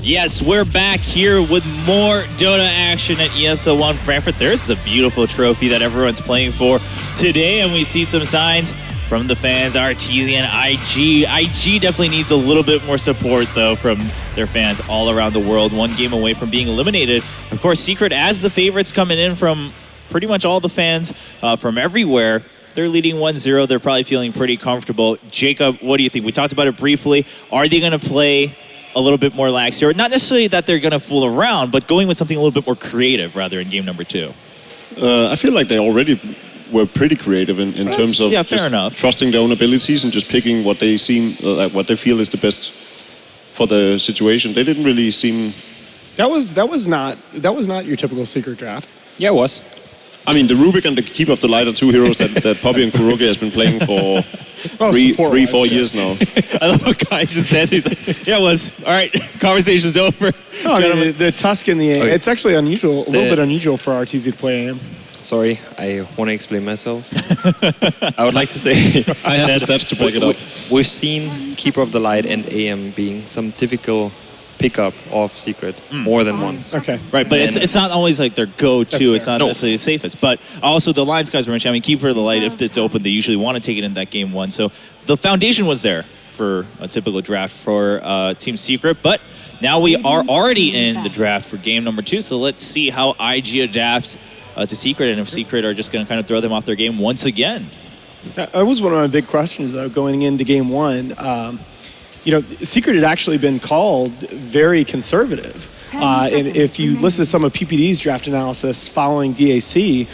Yes, we're back here with more Dota action at ESL One Frankfurt. There's a beautiful trophy that everyone's playing for today, and we see some signs from the fans, Artesian, IG. IG definitely needs a little bit more support, though, from their fans all around the world. One game away from being eliminated. Of course, Secret as the favorites coming in from pretty much all the fans from everywhere. They're leading 1-0. They're probably feeling pretty comfortable. Jacob, what do you think? We talked about it briefly. Are they going to play a little bit more lax here? Not necessarily that they're going to fool around, but going with something a little bit more creative rather in game number 2. I feel like they already were pretty creative in terms of trusting their own abilities and just picking what they what they feel is the best for the situation. They didn't really seem. That was not your typical Secret draft. Yeah, it was. I mean, the Rubik and the Keeper of the Light are two heroes that Poppy and Kuroge has been playing for 3-4 years now. I love how Kai just says, he's like, yeah, it was. All right, conversation's over. No, I mean, the Tusk and the AM, it's actually unusual, a little bit unusual for RTZ to play AM. Sorry, I want to explain myself. I would like to say I have the steps to back it up. We've seen Keeper of the Light and AM being some typical pickup of Secret more than once. Okay. Right, but it's not always like their go-to. It's not necessarily the safest. But also the lines guys were mentioning, I mean, Keeper of the Light, if it's open, they usually want to take it in that game 1. So the foundation was there for a typical draft for Team Secret. But now we are already in the draft for game number 2. So let's see how IG adapts to Secret, and if Secret are just going to kind of throw them off their game once again. That was one of my big questions, though, going into game 1. You know, Secret had actually been called very conservative. And if you listen to some of PPD's draft analysis following DAC,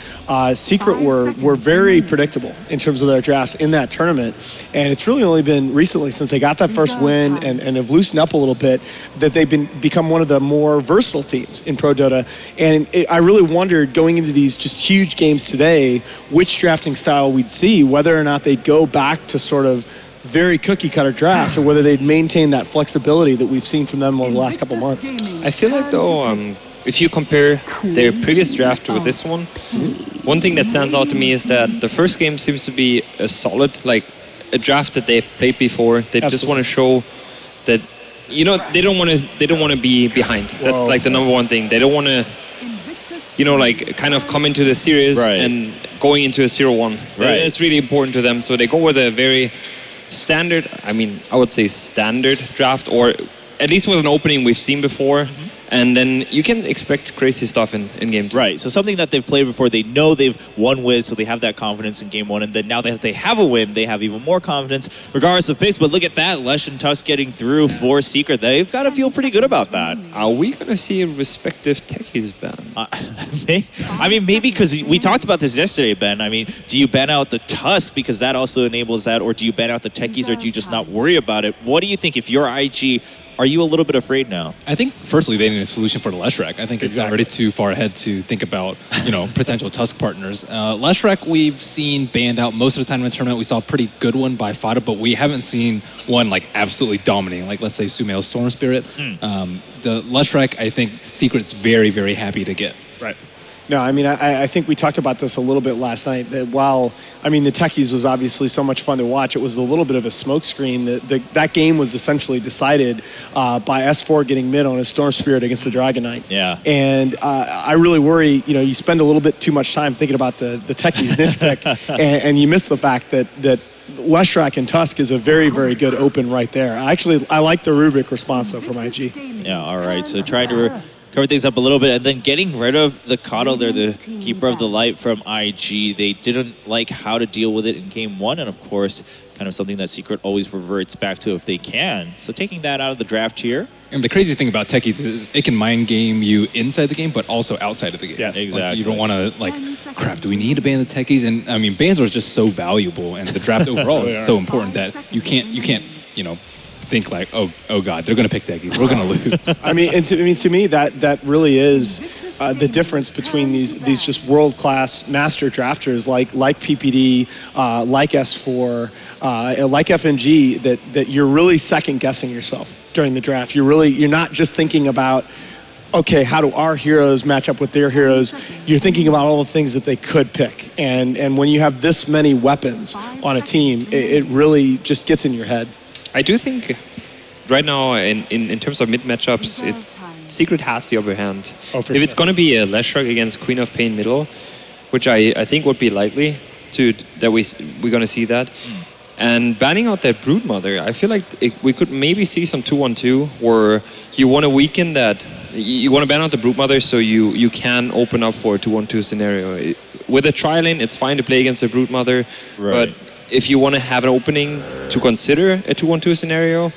Secret were very predictable in terms of their drafts in that tournament. And it's really only been recently, since they got that first win and have loosened up a little bit, that they've become one of the more versatile teams in Pro Dota. And I really wondered, going into these just huge games today, which drafting style we'd see, whether or not they'd go back to sort of very cookie-cutter drafts, or whether they'd maintain that flexibility that we've seen from them over the last couple months. I feel like, though, if you compare their previous draft with this one thing that stands out to me is that the first game seems to be a solid, like a draft that they've played before. They just want to show that, you know, they don't want to be behind. That's like the number one thing. They don't want to, you know, like kind of come into the series and going into a 0-1. It's really important to them. So they go with a very standard, I mean, I would say standard draft, or at least with an opening we've seen before. And then you can expect crazy stuff in game 2. Right, so something that they've played before, they know they've won with, so they have that confidence in game 1. And then now that they have a win, they have even more confidence, regardless of pace. But look at that, Lesh and Tusk getting through for Secret. They've got to feel pretty good about that. Are we going to see respective techies ban? I mean, maybe, because we talked about this yesterday, Ben. I mean, do you ban out the Tusk because that also enables that, or do you ban out the techies, or do you just not worry about it? What do you think? If you're IG, are you a little bit afraid now? I think, firstly, they need a solution for the Leshrac. I think it's already too far ahead to think about, you know, potential Tusk partners. Leshrac, we've seen banned out most of the time in the tournament. We saw a pretty good one by Fada, but we haven't seen one, like, absolutely dominating, like, let's say, Sumail's Storm Spirit. The Leshrac, I think Secret's very, very happy to get. Right. No, I mean, I think we talked about this a little bit last night, that while, I mean, the techies was obviously so much fun to watch, it was a little bit of a smokescreen. That game was essentially decided by S4 getting mid on a Storm Spirit against the Dragon Knight. Yeah. And I really worry, you know, you spend a little bit too much time thinking about the techies niche pick, and you miss the fact that Leshrac and Tusk is a very, very good open right there. I like the Rubik response, though, from IG. Yeah, all right, so trying to cover things up a little bit, and then getting rid of the Kato there, the Keeper of the Light from IG. They didn't like how to deal with it in game 1, and of course, kind of something that Secret always reverts back to if they can. So taking that out of the draft here. And the crazy thing about techies is it can mind game you inside the game, but also outside of the game. Yes, exactly. Like, you don't want to, like, crap, do we need to ban the techies? And I mean, bans are just so valuable, and the draft overall is so important that you can't, you know, think like, oh God, they're going to pick techies. We're going to lose. I mean, to me, that really is the difference between these just world-class master drafters like PPD, like S4, like FNG, that you're really second-guessing yourself during the draft. You're not just thinking about, okay, how do our heroes match up with their heroes? You're thinking about all the things that they could pick. And when you have this many weapons on a team, it really just gets in your head. I do think right now, in terms of mid matchups, Secret has the upper hand. Oh, for if sure. it's going to be a Leshrac against Queen of Pain middle, which I think would be likely that we're going to see that. And banning out that Broodmother, I feel like we could maybe see some 2-1-2 where you want to weaken that. You want to ban out the Broodmother so you can open up for a 2-1-2 scenario. With a tri-lane, it's fine to play against a Broodmother, but if you want to have an opening to consider a 2-1-2 scenario,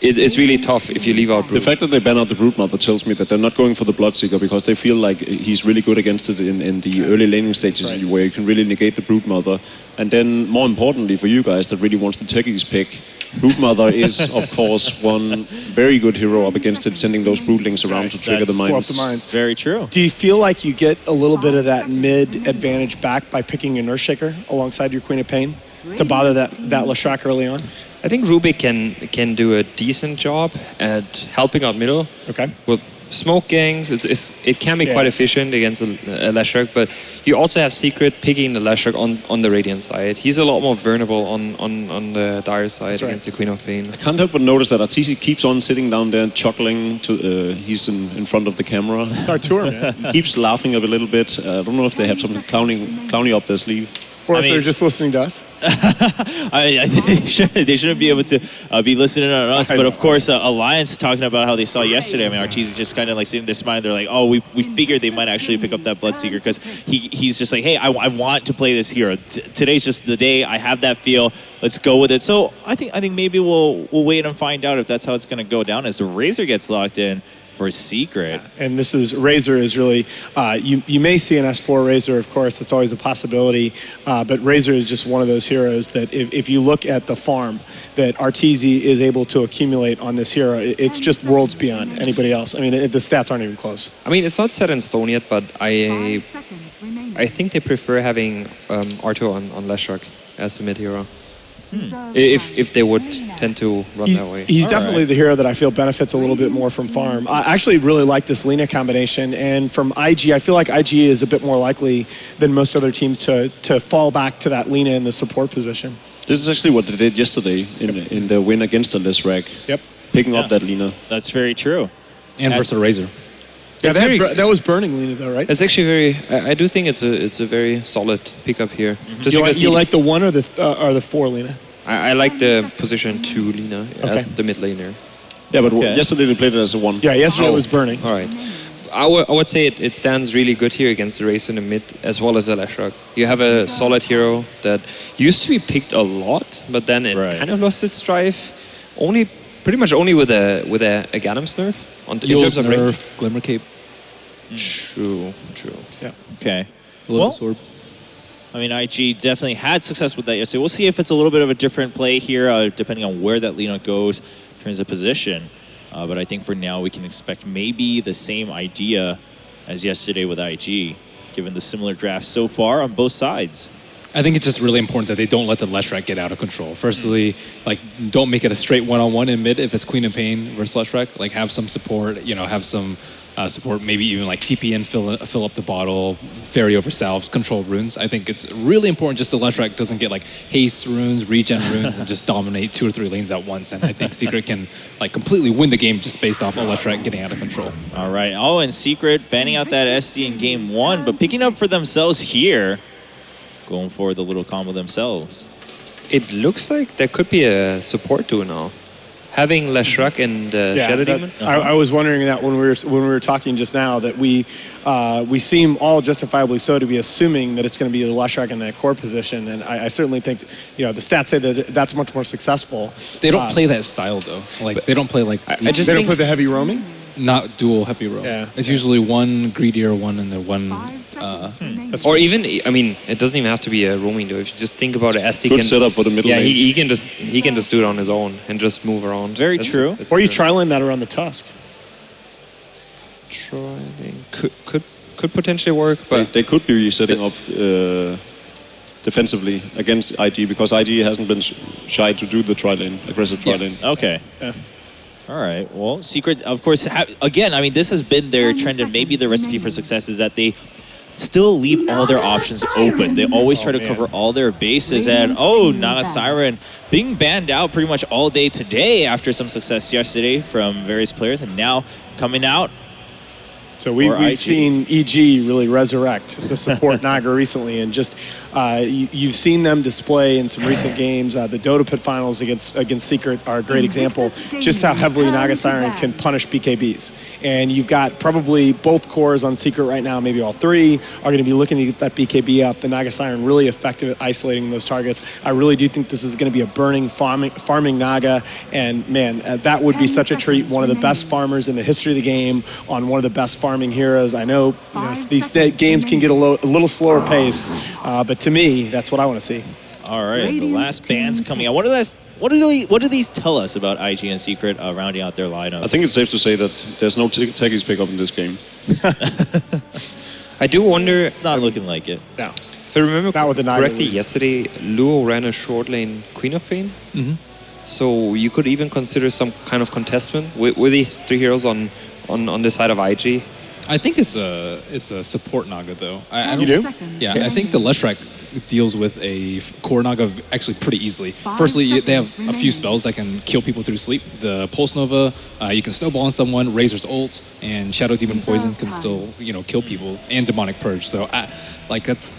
it's really tough if you leave out Brood. The fact that they ban out the Broodmother tells me that they're not going for the Bloodseeker because they feel like he's really good against it in the early laning stages where you can really negate the Broodmother. And then, more importantly for you guys that really wants the techies pick, Broodmother is, of course, one very good hero up against it, sending those Broodlings around to trigger the mines. Very true. Do you feel like you get a little bit of that mid advantage back by picking an Earthshaker alongside your Queen of Pain to bother that Leshrac early on? I think Rubik can do a decent job at helping out middle. Okay. With smoke gangs, it can be quite efficient against a Leshrac, but you also have Secret picking the Leshrac on the Radiant side. He's a lot more vulnerable on the Dire side against the Queen of Pain. I can't help but notice that Arteezy keeps on sitting down there and chuckling. He's in front of the camera. It's our tour, man. He keeps laughing a little bit. I don't know if they have something clowny up their sleeve. Or if they're just listening to us. I think they shouldn't be able to be listening on us. But of course, Alliance talking about how they saw yesterday. I mean, Arteezy just kind of like sitting there smiling. They're like, oh, we figured they might actually pick up that Bloodseeker because he's just like, hey, I want to play this hero. Today's just the day. I have that feel. Let's go with it. So I think maybe we'll wait and find out if that's how it's going to go down as the Razor gets locked in for Secret. And this is, Razor is really, you may see an S4 Razor, of course, it's always a possibility, but Razor is just one of those heroes that if you look at the farm that Arteezy is able to accumulate on this hero, it's just worlds beyond anybody else. I mean, the stats aren't even close. I mean, it's not set in stone yet, but I think they prefer having Arto on Leshrac as a mid hero. If they would tend to run that way. He's definitely the hero that I feel benefits a little bit more from farm. I actually really like this Lina combination, and from IG, I feel like IG is a bit more likely than most other teams to fall back to that Lina in the support position. This is actually what they did yesterday in their win against the Leshrac. Yep. Picking up that Lina. That's very true. And versus Razor. Yeah, that was burning Lina though, right? It's actually very. I do think it's a very solid pickup here. Just you like the 1 or the 4 Lina? I like the position 2 Lina as the mid laner. Yeah, but yesterday they played it as a 1. Yeah, yesterday it was burning. All right. I would say it stands really good here against the Razor in the mid as well as the Leshrac. You have a solid hero that used to be picked a lot, but then it kind of lost its drive. Pretty much only with a Ganom's nerf in terms of range. Glimmer Cape. True. Yeah. Okay. Well, Sword. I mean, IG definitely had success with that yesterday. We'll see if it's a little bit of a different play here, depending on where that Lina goes in terms of position. But I think for now, we can expect maybe the same idea as yesterday with IG, given the similar draft so far on both sides. I think it's just really important that they don't let the Leshrac get out of control. Firstly, like, don't make it a straight one-on-one in mid if it's Queen of Pain versus Leshrac. Like, have some support, have some support, maybe even like TP in, fill up the bottle, ferry over south, control runes. I think it's really important just so Leshrac doesn't get like haste runes, regen runes, and just dominate 2 or 3 lanes at once. And I think Secret can like completely win the game just based off of Leshrac getting out of control. All right. Oh, and Secret banning out that SC in game 1, but picking up for themselves here, going for the little combo themselves. It looks like there could be a support duo now. Having Leshrac and Shadow Demon? I was wondering that when we were talking just now, that we seem all justifiably so to be assuming that it's going to be the Leshrac in that core position, and I certainly think the stats say that that's much more successful. They don't play that style though. Like they don't play like they don't play the heavy roaming. Not dual heavy roam. Yeah. It's usually one greedier one and then one. Or even, I mean, it doesn't even have to be a roaming though. If you just think about it, SD Good setup for the middle lane. he can just do it on his own and just move around. Very true. Or you tri-lane that around the Tusk. Tri-lane could potentially work, but they could be setting up defensively against IG because IG hasn't been shy to do the tri-lane, aggressive tri-lane. Okay. Yeah. All right. Well, Secret, of course, again, I mean, this has been their trend and maybe the recipe for success is that they still leave all their options open. They always try to cover all their bases. And Naga Siren being banned out pretty much all day today after some success yesterday from various players, and now coming out. So we've seen EG really resurrect the support Naga recently, and just you've seen them display in some recent games. The Dota Pit finals against Secret are a great example, just how heavily Naga Siren can punish BKBs. And you've got probably both cores on Secret right now, maybe all three, are going to be looking to get that BKB up. The Naga Siren really effective at isolating those targets. I really do think this is going to be a burning farming Naga, and man, that would be such a treat. One of the best farmers in the history of the game on one of the best farming heroes. I know, these games can get a little slower paced, but to me, that's what I want to see. All right, the last ban's coming out. What do these tell us about IG and Secret rounding out their lineup? I think it's safe to say that there's no techies pick up in this game. I do wonder. It's not looking like it. No. If I remember correctly, yesterday Luo ran a short lane Queen of Pain. So you could even consider some kind of contestment with these three heroes on the side of IG. I think it's a support Naga though. You do? Yeah, I think the Leshrac deals with a core Naga actually pretty easily. Firstly, they have a few spells that can kill people through sleep. The Pulse Nova, you can snowball on someone, Razor's ult, and Shadow Demon Poison can still kill people, and Demonic Purge. So that's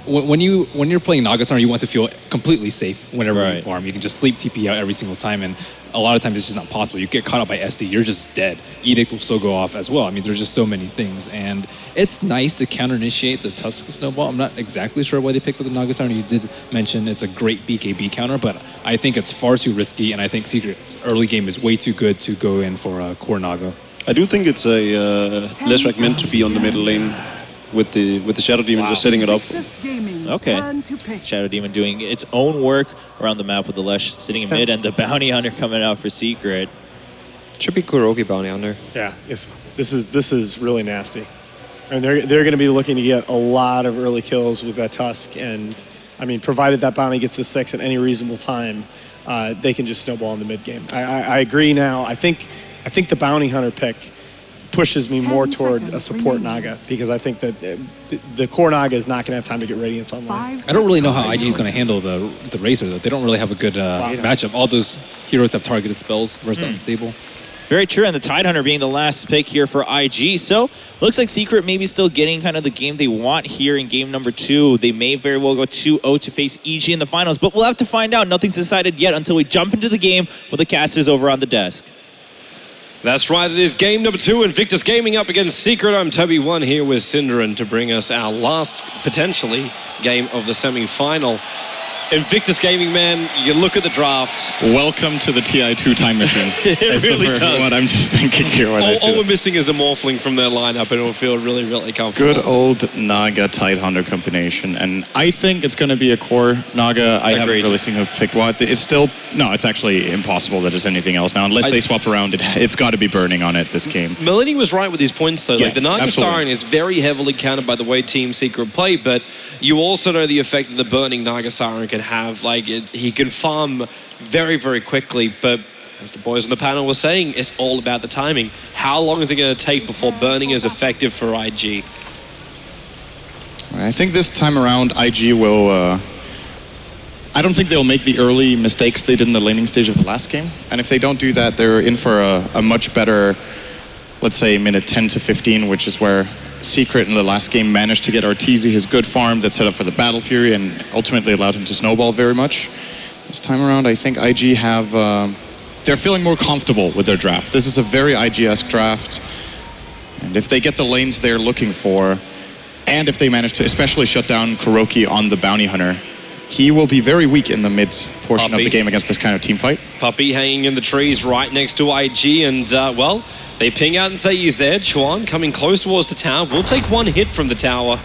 when you're playing Naga Siren, you want to feel completely safe whenever you farm. You can just sleep TP out every single time, and a lot of times it's just not possible. You get caught up by SD, you're just dead. Edict will still go off as well. I mean, there's just so many things, and it's nice to counter-initiate the Tusk Snowball. I'm not exactly sure why they picked up the Naga Siren. You did mention it's a great BKB counter, but I think it's far too risky, and I think Secret's early game is way too good to go in for a core Naga. I do think it's a Leshrac meant to be on the middle lane with the Shadow Demon just setting it up. Okay. Shadow Demon doing its own work around the map with the Lesh sitting in mid and the Bounty Hunter coming out for Secret. Should be Kuroki Bounty Hunter. Yeah, this is really nasty. And they're going to be looking to get a lot of early kills with that Tusk, and I mean, provided that bounty gets to 6 at any reasonable time, they can just snowball in the mid game. I agree now. I think the Bounty Hunter pick pushes me more toward a support Naga, because I think that the core Naga is not going to have time to get Radiance online. I don't really know how IG is going to handle the Razor, though. They don't really have a good matchup. All those heroes have targeted spells versus unstable. Very true, and the Tidehunter being the last pick here for IG. So, looks like Secret maybe still getting kind of the game they want here in game number 2. They may very well go 2-0 to face EG in the finals, but we'll have to find out. Nothing's decided yet until we jump into the game with the casters over on the desk. That's right, it is game number 2, Invictus Gaming up against Secret. I'm Toby1 here with Synderen to bring us our last, potentially, game of the semi-final. Invictus Gaming, man, you look at the draft. Welcome to the TI2 time machine. It really does. What I'm just thinking here when I see all we're missing is a Morphling from their lineup, and it'll feel really, really comfortable. Good old Naga Tidehunter combination, and I think it's going to be a core Naga. I haven't really seen who picked what. It's still, no, it's actually impossible that there's anything else now. Unless they swap around, it's got to be burning on it this game. Melanie was right with his points, though. Yes, like the Naga absolutely. Siren is very heavily countered by the way Team Secret play, but you also know the effect that the burning Naga Siren can have. Like, he can farm very, very quickly, but as the boys on the panel were saying, it's all about the timing. How long is it going to take before burning is effective for IG? I think this time around, IG will... I don't think they'll make the early mistakes they did in the laning stage of the last game. And if they don't do that, they're in for a much better, let's say, minute 10 to 15, which is where Secret in the last game managed to get Arteezy his good farm that set up for the Battle Fury and ultimately allowed him to snowball very much. This time around, I think IG have... they're feeling more comfortable with their draft. This is a very IG-esque draft. And if they get the lanes they're looking for, and if they manage to especially shut down Kuroki on the Bounty Hunter, he will be very weak in the mid portion of the game against this kind of team fight. Puppey hanging in the trees right next to IG, and well, they ping out and say he's there. Chuan coming close towards the tower. Will take one hit from the tower.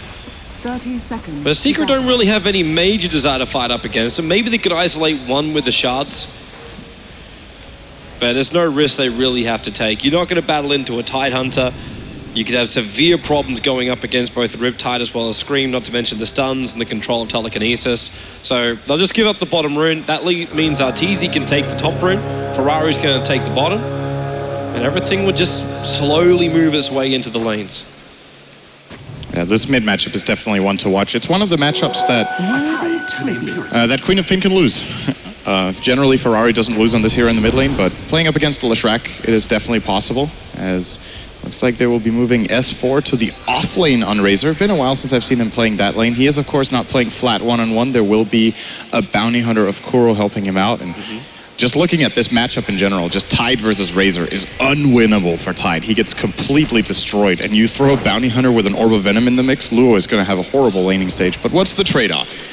30 seconds. But Secret don't really have any major desire to fight up against him. Maybe they could isolate one with the shards. But there's no risk they really have to take. You're not going to battle into a Tidehunter. You could have severe problems going up against both the Riptide as well as Scream, not to mention the stuns and the control of telekinesis. So they'll just give up the bottom rune. That means Arteezy can take the top rune. Ferrari's going to take the bottom. And everything would just slowly move its way into the lanes. Yeah, this mid matchup is definitely one to watch. It's one of the matchups that that Queen of Pink can lose. Generally, Ferrari doesn't lose on this hero in the mid lane, but playing up against the Leshrac, it is definitely possible, as looks like they will be moving S4 to the off lane on Razor. Been a while since I've seen him playing that lane. He is, of course, not playing flat one-on-one. There will be a bounty hunter of Kuro helping him out, and just looking at this matchup in general, just Tide versus Razor is unwinnable for Tide. He gets completely destroyed, and you throw a Bounty Hunter with an Orb of Venom in the mix, Luo is going to have a horrible laning stage. But what's the trade-off?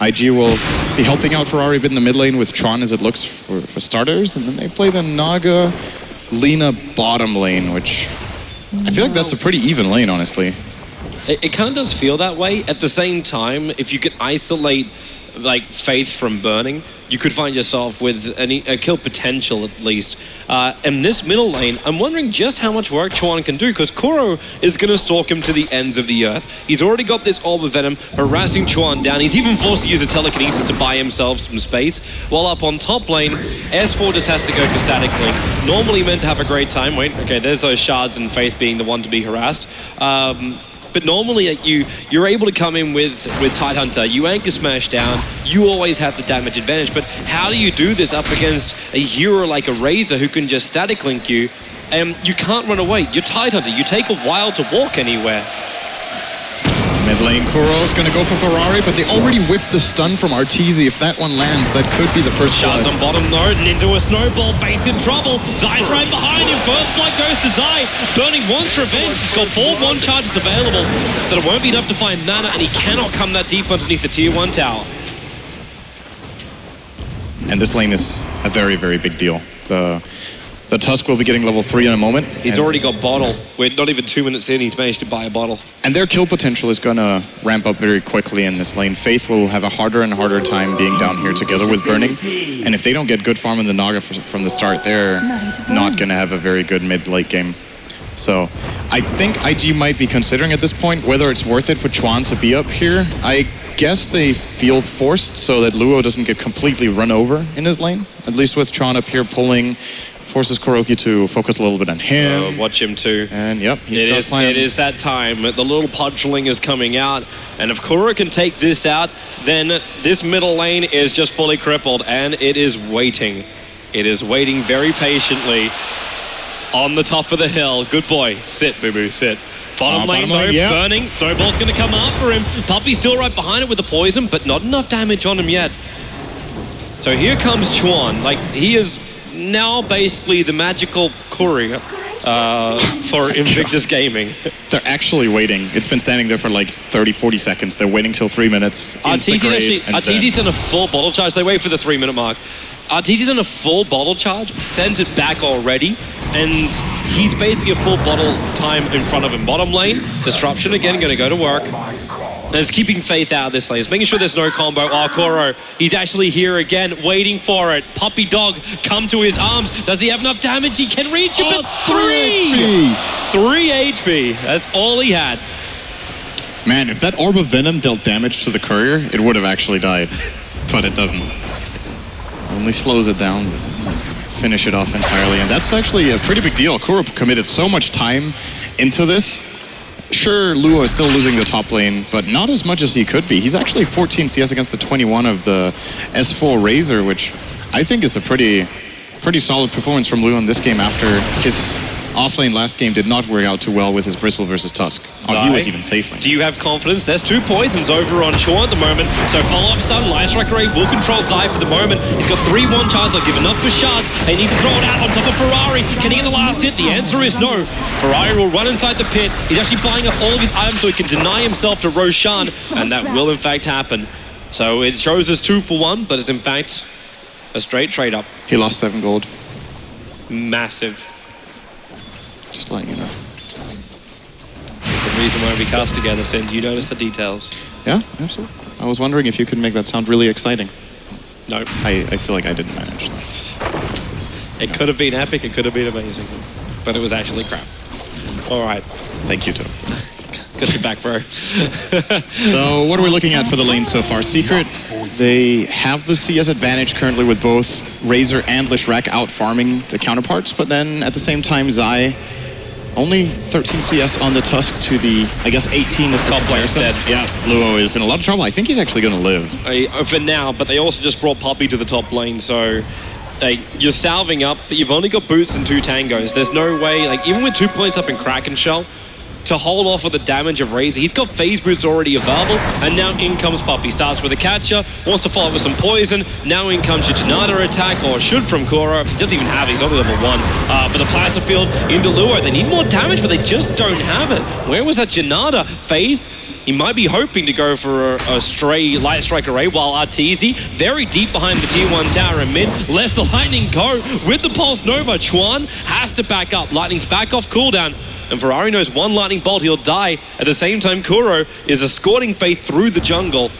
IG will be helping out Ferrari a bit in the mid lane with Tron as it looks for starters, and then they play the Naga Lina bottom lane, which I feel like that's a pretty even lane, honestly. It kind of does feel that way. At the same time, if you could isolate like Faith from burning, you could find yourself with a kill potential at least. In this middle lane, I'm wondering just how much work Chuan can do, because Kuro is going to stalk him to the ends of the earth. He's already got this Orb of Venom harassing Chuan down. He's even forced to use a telekinesis to buy himself some space. While up on top lane, S4 just has to go for static link. Normally meant to have a great time. Wait, okay, there's those shards and Faith being the one to be harassed. But normally you're able to come in with Tidehunter, you anchor smash down, you always have the damage advantage, but how do you do this up against a hero like a Razor who can just static link you, and you can't run away? You're Tidehunter, you take a while to walk anywhere. Mid lane, Kuro is going to go for Ferrari, but they already whiffed the stun from Arteezy. If that one lands, that could be the first shot. Shards on bottom node and into a snowball, face in trouble. Zai's right behind him. First blood goes to Zai. Burning wants revenge. He's got 4 1 charges available, but it won't be enough to find mana, and he cannot come that deep underneath the tier 1 tower. And this lane is a very, very big deal. The Tusk will be getting level 3 in a moment. He's already got bottle. We're not even 2 minutes in, he's managed to buy a bottle. And their kill potential is going to ramp up very quickly in this lane. Faith will have a harder and harder time being down here together with Burning. And if they don't get good farm in the Naga from the start, they're not going to have a very good mid-late game. So I think IG might be considering at this point whether it's worth it for Chuan to be up here. I guess they feel forced so that Luo doesn't get completely run over in his lane. At least with Chuan up here pulling, forces Kuroki to focus a little bit on him. Watch him too. And yep, it is that time. The little pudgeling is coming out, and if Kuro can take this out, then this middle lane is just fully crippled, and it is waiting. It is waiting very patiently on the top of the hill. Good boy. Sit, boo-boo, sit. Bottom lane though, yep. Burning. Snowball's going to come after him. Puppy's still right behind it with the poison, but not enough damage on him yet. So here comes Chuan. Like, he is now basically the magical courier for Invictus Gaming. They're actually waiting. It's been standing there for like 30-40 seconds. They're waiting till 3 minutes. Arteezy's done a full bottle charge. They wait for the 3 minute mark. Arteezy's done a full bottle charge, sends it back already, and he's basically a full bottle time in front of him. Bottom lane, Disruption again, going to go to work. And it's keeping Faith out of this lane. It's making sure there's no combo. Oh, Kuro, he's actually here again, waiting for it. Puppy Dog, come to his arms. Does he have enough damage? He can reach him, but 3 HP. That's all he had. Man, if that Orb of Venom dealt damage to the courier, it would have actually died. But it doesn't. Only slows it down, but doesn't finish it off entirely. And that's actually a pretty big deal. Kuro committed so much time into this. Sure, Luo is still losing the top lane, but not as much as he could be. He's actually 14 CS against the 21 of the S4 Razor, which I think is a pretty solid performance from Luo in this game after his offlane last game did not work out too well with his Bristle versus Tusk. Oh, he was even safe lane. Do you have confidence? There's 2 poisons over on Chuan at the moment, so follow-up stun, Leshrac Ray will control Zai for the moment. He's got 3-1 charge, they'll give enough for shards. They need to throw it out on top of Ferrari. Can he get the last hit? The answer is no. Ferrari will run inside the pit. He's actually buying up all of his items so he can deny himself to Roshan, and that will in fact happen. So it shows us 2 for 1, but it's in fact a straight trade-up. He lost 7 gold. Massive. Just letting you know. The reason why we cast together, Sin, you notice the details? Yeah, absolutely. I was wondering if you could make that sound really exciting. No. I feel like I didn't manage that. It could have been epic, it could have been amazing. But it was actually crap. All right. Thank you, Tom. Got your back, bro. So what are we looking at for the lane so far? Secret, they have the CS advantage currently with both Razor and Leshrac out farming the counterparts, but then at the same time Zai Only 13 CS on the Tusk to the, I guess, 18 is top player dead. Yeah, Luo is in a lot of trouble. I think he's actually going to live. For now, but they also just brought Puppey to the top lane, so you're salving up, but you've only got Boots and 2 Tangos. There's no way, like, even with 2 points up in Kraken Shell, to hold off with the damage of Razor. He's got phase boots already available, and now in comes Puppey. Starts with a catcher, wants to follow with some poison. Now in comes your Janata attack, or should from Kuro. If he doesn't even have it, he's only level 1. But the Placer Field into Luo. They need more damage, but they just don't have it. Where was that Janata? Faith? He might be hoping to go for a stray Light Strike array, while Arteezy very deep behind the tier 1 tower in mid. Lets the Lightning go with the Pulse Nova. Chuan has to back up. Lightning's back off cooldown. And Ferrari knows one lightning bolt, he'll die. At the same time, Kuro is escorting Faith through the jungle.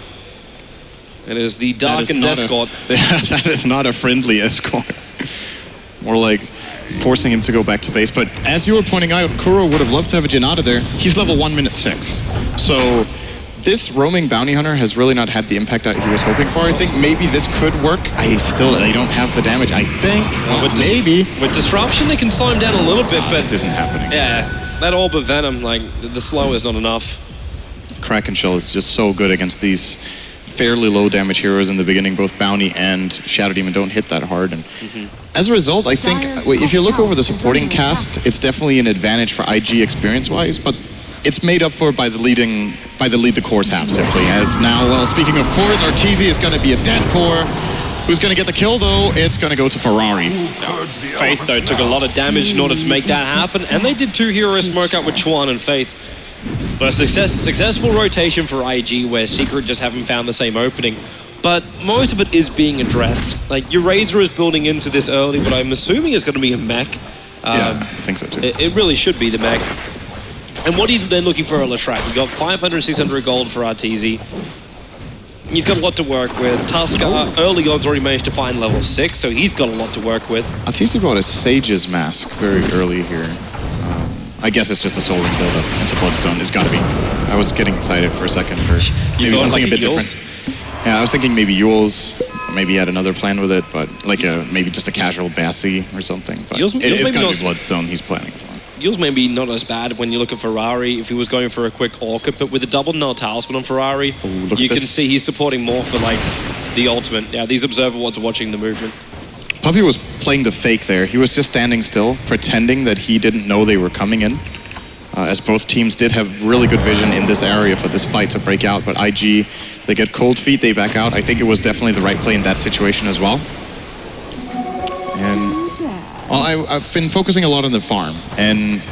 It is the darkened escort. That is not a friendly escort. More like forcing him to go back to base. But as you were pointing out, Kuro would have loved to have a Janata there. He's level 1 minute 6. So this roaming bounty hunter has really not had the impact that he was hoping for. I think maybe this could work. They don't have the damage, I think. Maybe. With disruption, they can slow him down a little bit, but this isn't happening. Yeah, that Orb of Venom, like, the slow is not enough. Kraken Shell is just so good against these fairly low damage heroes in the beginning. Both Bounty and Shadow Demon don't hit that hard. And as a result, I think if you look over the supporting cast, it's definitely an advantage for IG experience-wise, but it's made up for by the lead the cores have, simply. As now, well, speaking of cores, Arteezy is going to be a dead core. Who's going to get the kill, though? It's going to go to Ferrari. Faith, though, took a lot of damage in order to make that happen, and they did 2 hero smoke out with Chuan and Faith. But a successful rotation for IG, where Secret just haven't found the same opening. But most of it is being addressed. Like, your Razor is building into this early, but I'm assuming it's going to be a mech. Yeah, I think so, too. It really should be the mech. And what are you then looking for a Leshrac? You got 500, 600 gold for Arteezy. He's got a lot to work with. Tusk early on's already managed to find level 6, so he's got a lot to work with. Arteezy bought a Sage's Mask very early here. I guess it's just a Soul Ring build-up into Bloodstone. It's got to be. I was getting excited for a second for maybe something a bit different. Yeah, I was thinking maybe Yule's. Maybe he had another plan with it, but like maybe just a casual Bassi or something. But it's got to be Bloodstone he's planning for. Yule's maybe not as bad when you look at Ferrari if he was going for a quick Orchid, but with a double null talisman on Ferrari, you can see he's supporting more for like the ultimate. Yeah, these observer wards are watching the movement. Puppey was playing the fake there. He was just standing still, pretending that he didn't know they were coming in. As both teams did have really good vision in this area for this fight to break out, but IG, they get cold feet, they back out. I think it was definitely the right play in that situation as well. And well, I've been focusing a lot on the farm, and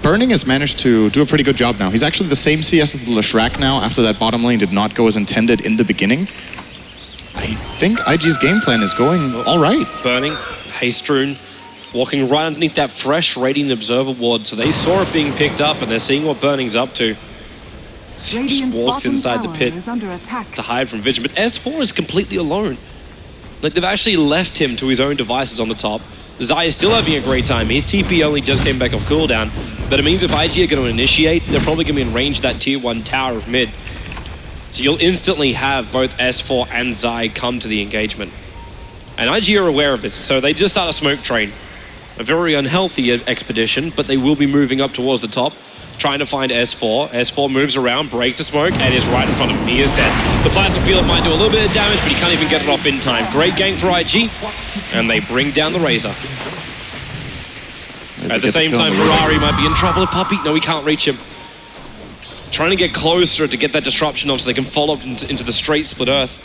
Burning has managed to do a pretty good job now. He's actually the same CS as the Leshrac now, after that bottom lane did not go as intended in the beginning. I think IG's game plan is going all right. Burning, Haste Rune, walking right underneath that fresh Radiant Observer ward, so they saw it being picked up, and they're seeing what Burning's up to. Just walks inside the pit to hide from vision, but S4 is completely alone. Like, they've actually left him to his own devices on the top. Zai is still having a great time. His TP only just came back off cooldown, but it means if IG are going to initiate, they're probably going to be in range of that tier 1 tower of mid. So you'll instantly have both S4 and Zai come to the engagement. And IG are aware of this, so they just start a smoke train. A very unhealthy expedition, but they will be moving up towards the top, trying to find S4. S4 moves around, breaks the smoke, and is right in front of him. He is dead. The Plasma Field might do a little bit of damage, but he can't even get it off in time. Great game for IG, and they bring down the Razor. At the same time, Ferrari might be in trouble with Puppey. No, he can't reach him. Trying to get closer to get that disruption off so they can follow up into the straight split earth.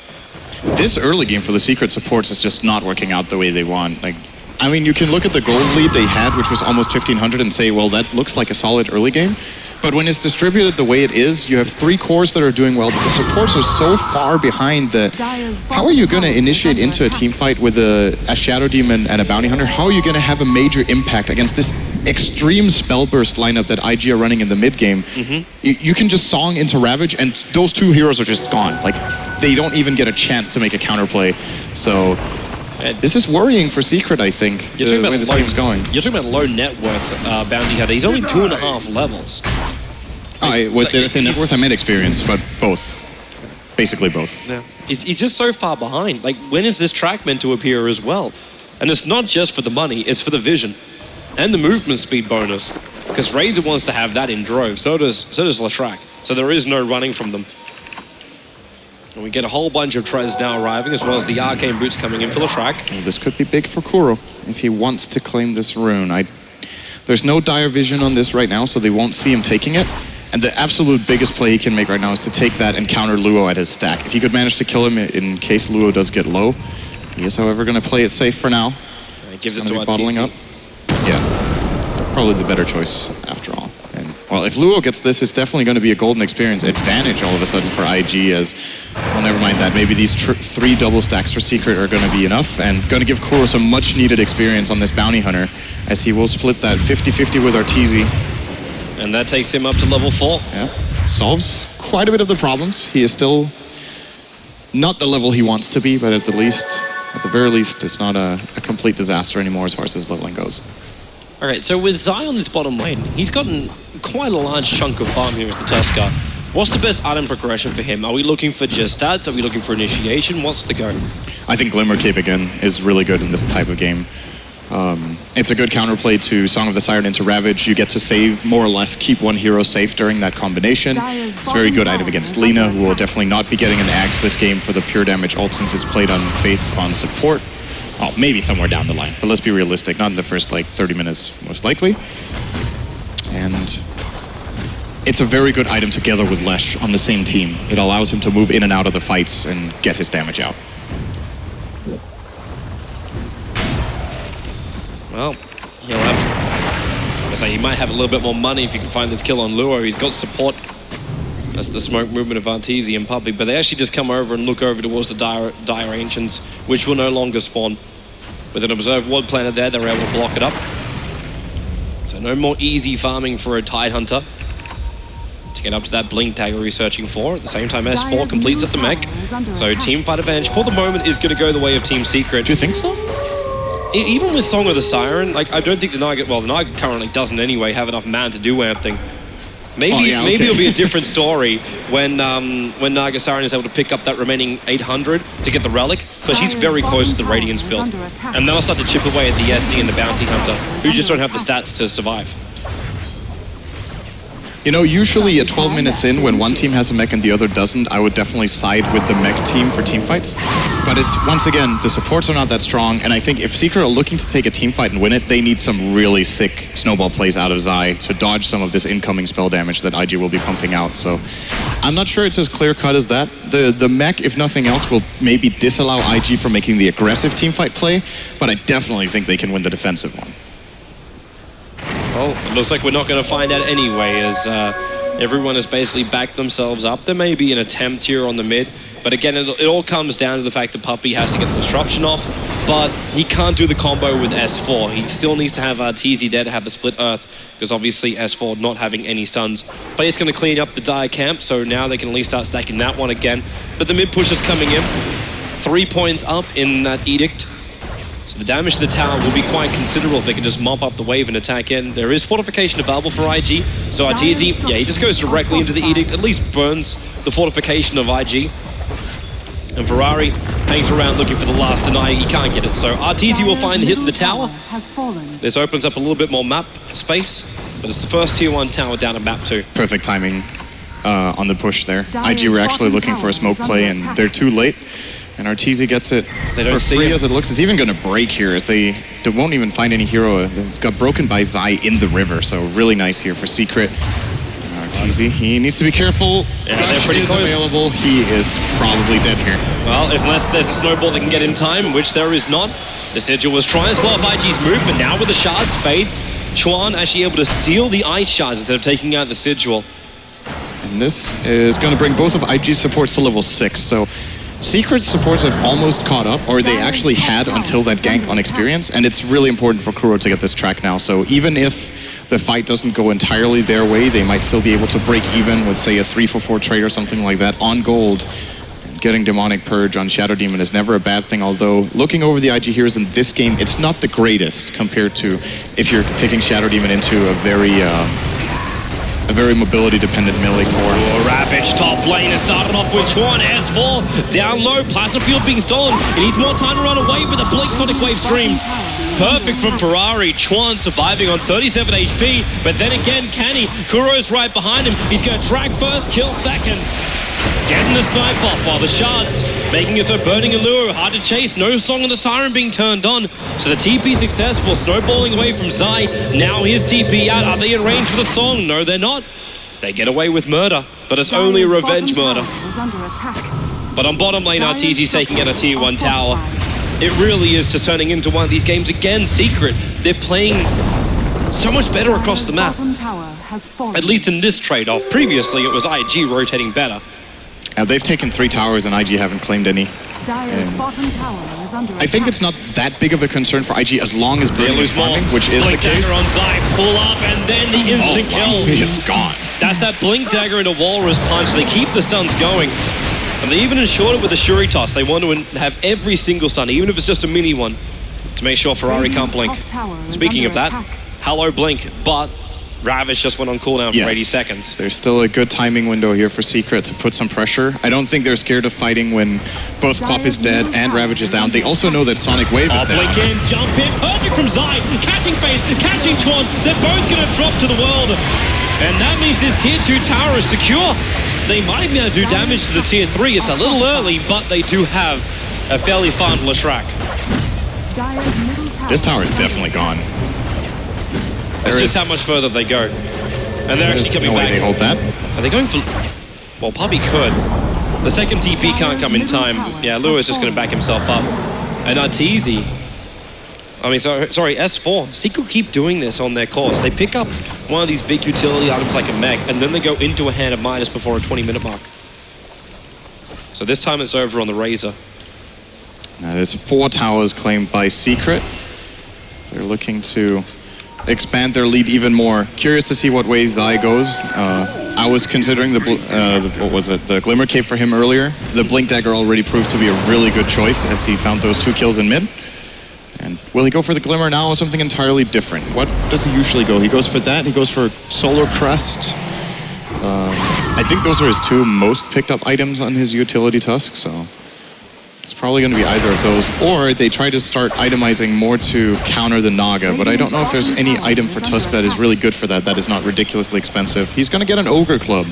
This early game for the Secret supports is just not working out the way they want. Like, I mean, you can look at the gold lead they had, which was almost 1,500, and say, well, that looks like a solid early game. But when it's distributed the way it is, you have 3 cores that are doing well, but the supports are so far behind that how are you going to initiate into a team fight with a Shadow Demon and a Bounty Hunter? How are you going to have a major impact against this extreme Spellburst lineup that IG are running in the mid game? You can just song into Ravage, and those 2 heroes are just gone. Like, they don't even get a chance to make a counterplay. So this is worrying for Secret, I think, the way this game's going. You're talking about low net worth Bounty Hunter. He's only 2.5 levels. Did I say net worth? I meant experience, but both. Basically both. Yeah. He's just so far behind. Like, when is this track meant to appear as well? And it's not just for the money, it's for the vision. And the movement speed bonus. because Razor wants to have that in drove. So does Leshrac. So there is no running from them. And we get a whole bunch of Trez now arriving, as well as the Arcane Boots coming in for Leshrac. Well, this could be big for Kuro if he wants to claim this rune. There's no dire vision on this right now, so they won't see him taking it. And the absolute biggest play he can make right now is to take that and counter Luo at his stack. If he could manage to kill him in case Luo does get low, he is, however, going to play it safe for now. He gives it to bottling up. Yeah, probably the better choice after all. And well, if Luo gets this, it's definitely going to be a golden experience advantage all of a sudden for IG. As well, never mind that. Maybe these 3 double stacks for Secret are going to be enough, and going to give Kuro some much needed experience on this bounty hunter, as he will split that 50-50 with Arteezy. And that takes him up to level 4. Yeah, solves quite a bit of the problems. He is still not the level he wants to be, but at the very least, it's not a complete disaster anymore as far as his leveling goes. All right, so with Zai on this bottom lane, he's gotten quite a large chunk of farm here as the Tusker. What's the best item progression for him? Are we looking for just stats? Are we looking for initiation? What's the go? I think Glimmer Cape again is really good in this type of game. It's a good counterplay to Song of the Siren into Ravage. You get to save, more or less, keep one hero safe during that combination. It's a very good item against Lina, who will definitely not be getting an Axe this game for the pure damage ult, since it's played on Faith on support. Oh, maybe somewhere down the line, but let's be realistic. Not in the first, 30 minutes, most likely. And it's a very good item together with Lesh on the same team. It allows him to move in and out of the fights and get his damage out. Well, he'll have... he might have a little bit more money if he can find this kill on Luo. He's got support. That's the smoke movement of Arteezy and Puppey, but they actually just come over and look over towards the dire Ancients, which will no longer spawn. With an observed ward planted there, they're able to block it up. So no more easy farming for a Tidehunter to get up to that blink tagger he's searching for. At the same time, S4 completes at the mech. So team fight advantage for the moment is going to go the way of Team Secret. Do you think so? Even with Song of the Siren, I don't think the Naga currently doesn't anyway have enough man to do anything. Maybe it'll be a different story when Naga Siren is able to pick up that remaining 800 to get the relic, because she's very close to the Radiance build. And they'll start to chip away at the SD and the Bounty Hunter, who just don't have the stats to survive. You know, usually at 12 minutes in, when one team has a mech and the other doesn't, I would definitely side with the mech team for team fights. But once again, the supports are not that strong, and I think if Secret are looking to take a team fight and win it, they need some really sick snowball plays out of Zai to dodge some of this incoming spell damage that IG will be pumping out. So I'm not sure it's as clear-cut as that. The mech, if nothing else, will maybe disallow IG from making the aggressive team fight play, but I definitely think they can win the defensive one. Well, it looks like we're not going to find out anyway, as everyone has basically backed themselves up. There may be an attempt here on the mid, but again, it all comes down to the fact that Puppey has to get the disruption off, but he can't do the combo with S4. He still needs to have Arteezy there to have the split earth, because obviously S4 not having any stuns. But it's going to clean up the dire camp, so now they can at least start stacking that one again. But the mid push is coming in. 3 points up in that Edict. So the damage to the tower will be quite considerable if they can just mop up the wave and attack in. There is fortification available for IG. So Arteezy, he just goes directly into the Edict, at least burns the fortification of IG. And Ferrari hangs around looking for the last deny. He can't get it. So Arteezy will find the hit in the tower. This opens up a little bit more map space, but it's the first tier 1 tower down at map 2. Perfect timing on the push there. IG were actually looking for a smoke play, and they're too late. And Arteezy gets it for free as it looks. It's even going to break here, as they won't even find any hero. It got broken by Zai in the river, so really nice here for Secret. Arteezy, he needs to be careful. Yeah, they're pretty close. Available. He is probably dead here. Well, unless there's a snowball that can get in time, which there is not. The Sigil was trying to slow up IG's movement. Now with the shards, Faith, Chuan actually able to steal the ice shards instead of taking out the Sigil. And this is going to bring both of IG's supports to level 6, so Secret supports have almost caught up, or they actually had until that gank on experience, and it's really important for Kuro to get this track now. So even if the fight doesn't go entirely their way, they might still be able to break even with, say, a 3-for-4 trade or something like that on gold. Getting Demonic Purge on Shadow Demon is never a bad thing, although looking over the IG heroes in this game, it's not the greatest compared to if you're picking Shadow Demon into a very mobility-dependent melee core. Oh, Ravage top lane is starting off with Chuan. S4 down low. Plasma Field being stolen. He needs more time to run away with a Blink Sonic Wave Stream. Perfect from Ferrari. Chuan surviving on 37 HP, but then again, can he? Kuro's right behind him. He's going to drag first, kill second. Getting the snipe off while the shards making it so burning a lure. Hard to chase. No song of the siren being turned on. So the TP successful. Snowballing away from Zai. Now his TP out. Are they in range for the song? No, they're not. They get away with murder, but it's only a revenge murder. But on bottom lane, Arteezy's taking out a tier 1 tower. It really is just turning into one of these games again. Secret. They're playing so much better across the map. At least in this trade-off. Previously, it was IG rotating better. They've taken 3 towers and IG haven't claimed any. I think it's not that big of a concern for IG as long as Burning is farming, which is the case. Dagger on Zai, pull up, and then the instant kill. He is gone. That's that Blink Dagger into Walrus Punch. They keep the stuns going. And they even ensured it with the Shuri Toss. They want to have every single stun, even if it's just a mini one, to make sure Ferrari can't blink. Speaking of that, hello Blink, but Ravish just went on cooldown for 80 seconds. There's still a good timing window here for Secret to put some pressure. I don't think they're scared of fighting when both Klopp is dead and Ravage is down. They also know that Sonic Wave is down. Blink in, jump in, perfect from Zai, catching Faith, catching Chuan. They're both going to drop to the world. And that means this tier 2 tower is secure. They might be able to do damage to the tier 3. It's a little early, but they do have a fairly fun Leshrac. This tower is definitely gone. It's just how much further they go. And they're actually coming back. They hold that. Are they going for... Well, Puppy could. The second TP can't come in time. Yeah, Lua is just going to back himself up. And Arteezy... sorry, S4. Secret keep doing this on their course. They pick up one of these big utility items like a mech, and then they go into a hand of Midas before a 20-minute mark. So this time it's over on the Razor. That is 4 towers claimed by Secret. They're looking to expand their lead even more. Curious to see what way Zai goes. I was considering the Glimmer Cape for him earlier. The Blink Dagger already proved to be a really good choice as he found those 2 kills in mid. And will he go for the Glimmer now or something entirely different? What does he usually go? He goes for that, he goes for Solar Crest. I think those are his 2 most picked up items on his utility tusk, so it's probably going to be either of those, or they try to start itemizing more to counter the Naga, but I don't know if there's any item for Tusk that is really good for that, that is not ridiculously expensive. He's going to get an Ogre Club.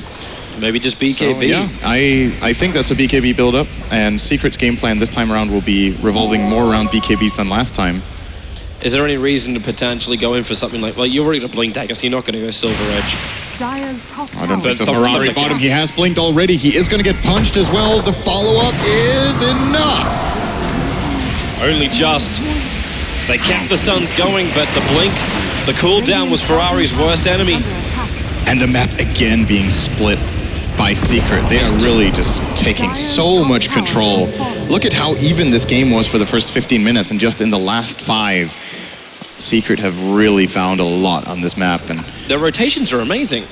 Maybe just BKB. So, yeah, I think that's a BKB build-up, and Secret's game plan this time around will be revolving more around BKBs than last time. Is there any reason to potentially go in for something like, well, you're already going to Blink Dagger, so you're not going to go Silver Edge. I don't think so. Ferrari bottom, he has blinked already. He is going to get punched as well. The follow-up is enough. Only just. They kept the stuns going, but the blink, the cooldown was Ferrari's worst enemy. And the map again being split by Secret. They are really just taking so much control. Look at how even this game was for the first 15 minutes, and just in the last 5, Secret have really found a lot on this map. And their rotations are amazing.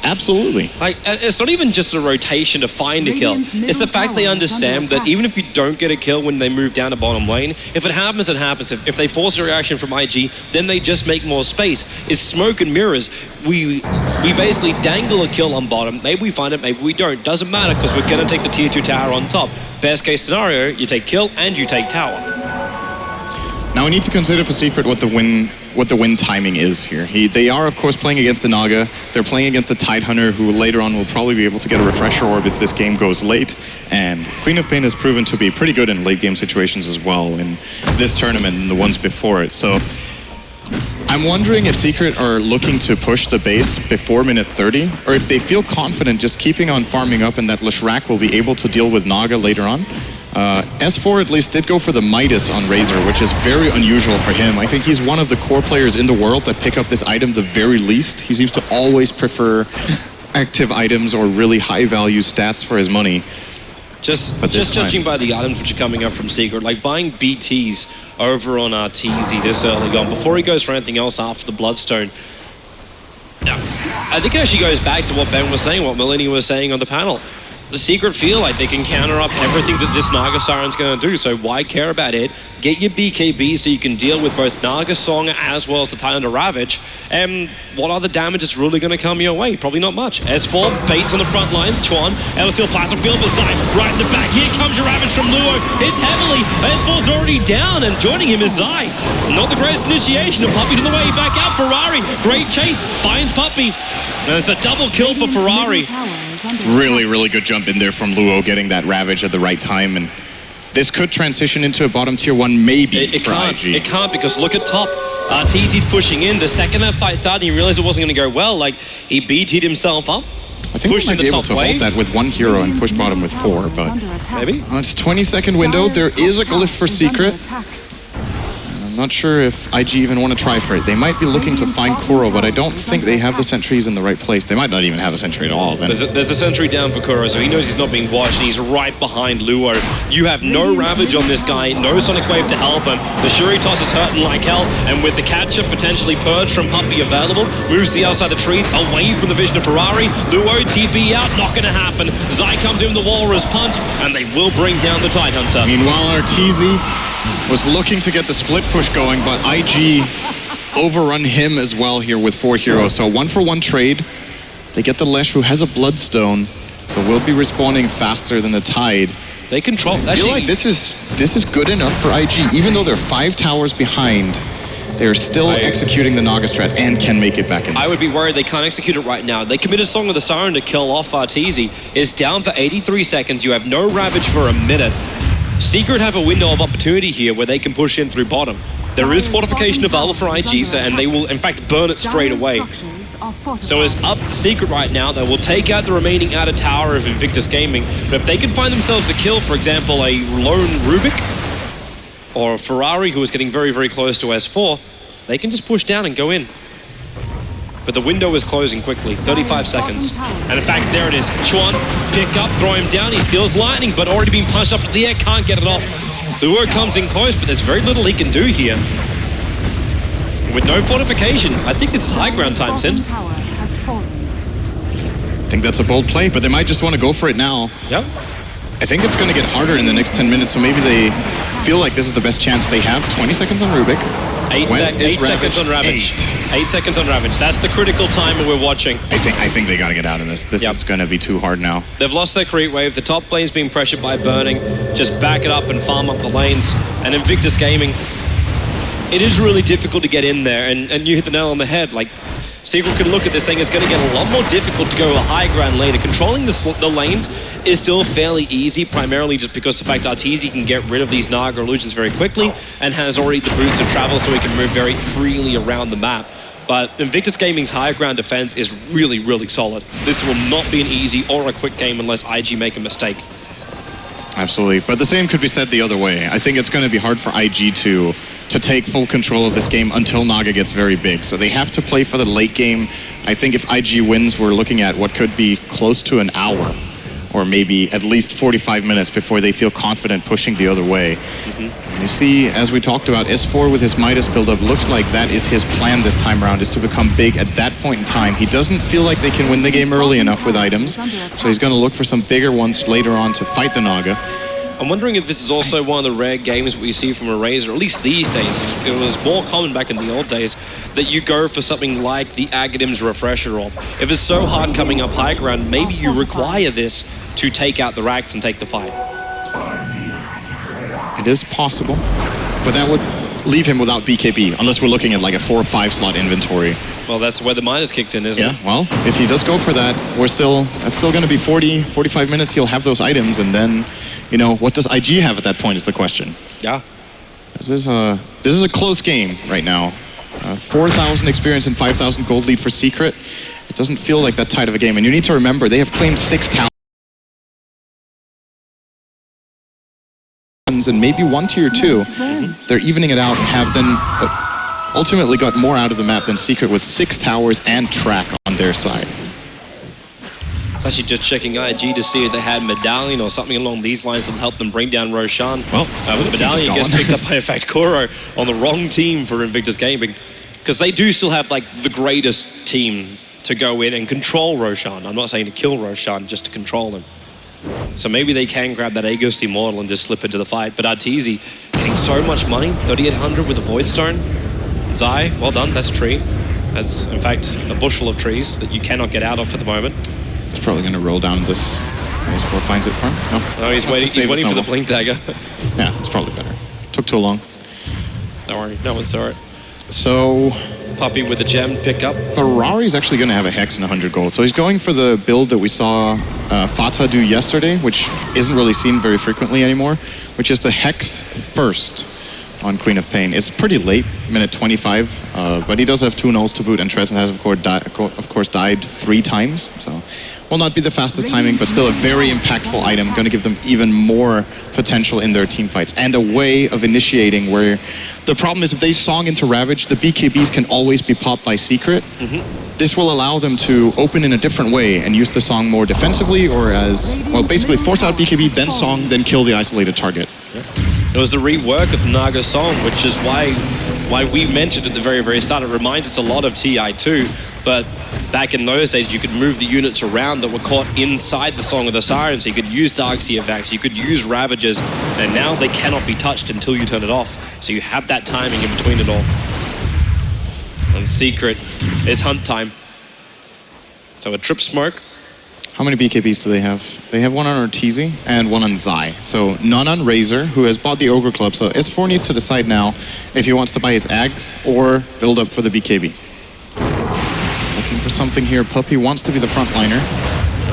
Absolutely. Like, it's not even just a rotation to find a kill. It's the fact they understand that even if you don't get a kill when they move down to bottom lane, if it happens, it happens. If they force a reaction from IG, then they just make more space. It's smoke and mirrors. We basically dangle a kill on bottom. Maybe we find it, maybe we don't. Doesn't matter, because we're going to take the tier 2 tower on top. Best case scenario, you take kill and you take tower. Now we need to consider for Secret what the win timing is here. They are, of course, playing against the Naga. They're playing against the Tidehunter, who later on will probably be able to get a refresher orb if this game goes late. And Queen of Pain has proven to be pretty good in late game situations as well in this tournament and the ones before it. So I'm wondering if Secret are looking to push the base before minute 30, or if they feel confident just keeping on farming up and that Leshrac will be able to deal with Naga later on. S4 at least did go for the Midas on Razor, which is very unusual for him. I think he's one of the core players in the world that pick up this item the very least. He seems to always prefer active items or really high value stats for his money. Just judging by the items which are coming up from Secret, like buying BTs over on Arteezy this early on, before he goes for anything else after the Bloodstone. Now, I think it actually goes back to what Ben was saying, what Melanie was saying on the panel. the Secret feel like they can counter up everything that this Naga Siren's going to do, so why care about it? Get your BKB so you can deal with both Naga Song as well as the Titan to Ravage. And what other damage is really going to come your way? Probably not much. S4 baits on the front lines. Chuan, Elasteel plastic field beside, right in the back. Here comes your Ravage from Luo. It's heavily. S4's already down, and joining him is Zai. Not the greatest initiation, and Puppey's on the way back out. Ferrari, great chase, finds Puppey. And it's a double kill for Ferrari. Really, really good jump in there from Luo, getting that Ravage at the right time. And this could transition into a bottom tier 1 maybe for IG. It can't, because look at top. Arteezy's pushing in. The second that fight started, he realized it wasn't going to go well. Like, he BT'd himself up. I think we might be able to hold that with 1 hero and push bottom with 4, but... Maybe? It's a 20-second window. There is a glyph for Secret. I'm not sure if IG even want to try for it. They might be looking to find Kuro, but I don't think they have the sentries in the right place. They might not even have a sentry at all. Then. There's a sentry down for Kuro, so he knows he's not being watched, and he's right behind Luo. You have no Ravage on this guy, no Sonic Wave to help him. The Shuri Toss is hurting like hell, and with the catcher potentially purged from Puppey available, moves to the outside of the trees, away from the vision of Ferrari. Luo TP out, not going to happen. Zai comes in with the Walrus Punch, and they will bring down the Tidehunter. Meanwhile, Arteezy was looking to get the split push going, but IG overrun him as well here with 4 heroes. So 1-for-1 trade. They get the Lesh, who has a Bloodstone, so will be respawning faster than the Tide. They control. I feel like this is good enough for IG, even though they're 5 towers behind. They're still executing the Naga strat and can make it back in. I would be worried they can't execute it right now. They committed Song of the Siren to kill off Arteezy. It's down for 83 seconds. You have no Ravage for a minute. Secret have a window of opportunity here where they can push in through bottom. There is fortification available for IG, and they will in fact burn it straight away. So it's up to Secret right now. They will take out the remaining outer tower of Invictus Gaming, but if they can find themselves a kill, for example, a lone Rubik or a Ferrari who is getting very, very close to S4, they can just push down and go in. But the window is closing quickly, 35 seconds. And in fact, there it is. Chuan, pick up, throw him down. He steals Lightning, but already been punched up to the air, can't get it off. Luo comes in close, but there's very little he can do here. With no fortification, I think this is high ground time, Sind. I think that's a bold play, but they might just want to go for it now. Yep. I think it's going to get harder in the next 10 minutes, so maybe they feel like this is the best chance they have. 20 seconds on Rubik. 8 seconds on Ravage. 8 seconds on Ravage. That's the critical time we're watching. I think they got to get out of this. This is going to be too hard now. They've lost their creep wave. The top lane's being pressured by Burning. Just back it up and farm up the lanes. And Invictus Gaming, it is really difficult to get in there. And you hit the nail on the head. Like, Secret can look at this thing. It's going to get a lot more difficult to go a high ground lane. Controlling the lanes is still fairly easy, primarily just because the fact Arteezy can get rid of these Naga illusions very quickly and has already the boots of travel, so he can move very freely around the map. But Invictus Gaming's higher ground defense is really, really solid. This will not be an easy or a quick game unless IG make a mistake. Absolutely, but the same could be said the other way. I think it's going to be hard for IG to take full control of this game until Naga gets very big. So they have to play for the late game. I think if IG wins, we're looking at what could be close to an hour, or maybe at least 45 minutes before they feel confident pushing the other way. You see, as we talked about, S4 with his Midas buildup, looks like that is his plan this time around, is to become big at that point in time. He doesn't feel like they can win the game early enough with items, so he's going to look for some bigger ones later on to fight the Naga. I'm wondering if this is also one of the rare games we see from a Razor, at least these days. It was more common back in the old days that you go for something like the Agadim's Refresher Orb. If it's so hard coming up high ground, maybe you require this to take out the Rags and take the fight. It is possible, but that would leave him without BKB, unless we're looking at like a 4 or 5 slot inventory. Well, that's where the minus kicks in, isn't it? Yeah, well, if he does go for that, that's still going to be 40, 45 minutes. He'll have those items, and then, you know, what does IG have at that point is the question. Yeah. This is a close game right now. 4,000 experience and 5,000 gold lead for Secret. It doesn't feel like that tight of a game, and you need to remember, they have claimed 6 talents and maybe 1 tier 2. They're evening it out and have then ultimately got more out of the map than Secret with 6 towers and track on their side. It's actually just checking IG to see if they had Medallion or something along these lines that help them bring down Roshan. Well, Medallion gets picked up by, in fact, Kuro on the wrong team for Invictus Gaming, because they do still have like the greatest team to go in and control Roshan. I'm not saying to kill Roshan, just to control him. So maybe they can grab that Aegis Immortal and just slip into the fight. But Arteezy getting so much money, 3,800 with a Void Stone. Zai, well done, that's tree. That's, in fact, a bushel of trees that you cannot get out of for the moment. He's probably going to roll down this. eSports finds it for him. No, he's waiting for the blink dagger. Yeah, it's probably better. Took too long. Don't worry, no one saw it. So... Puppey with a gem pickup. Ferrari's actually going to have a Hex and 100 gold. So he's going for the build that we saw Fata do yesterday, which isn't really seen very frequently anymore, which is the Hex first on Queen of Pain. It's pretty late, minute 25, but he does have 2 nulls to boot, and Trezor has, of course, died 3 times. So will not be the fastest timing, but still a very impactful item, going to give them even more potential in their team fights, and a way of initiating where the problem is if they song into Ravage, the BKBs can always be popped by Secret. This will allow them to open in a different way and use the song more defensively, or as, well, basically force out BKB, then song, then kill the isolated target. It was the rework of the Naga song, which is why we mentioned at the very, very start. It reminds us a lot of TI2, but back in those days, you could move the units around that were caught inside the Song of the Siren, so you could use Darkseer Vax, you could use Ravagers, and now they cannot be touched until you turn it off. So you have that timing in between it all. And Secret is hunt time. So a trip smoke. How many BKBs do they have? They have 1 on Arteezy and 1 on Zai. So none on Razor, who has bought the Ogre Club. So S4 needs to decide now if he wants to buy his Ags or build up for the BKB. Looking for something here. Puppey wants to be the frontliner.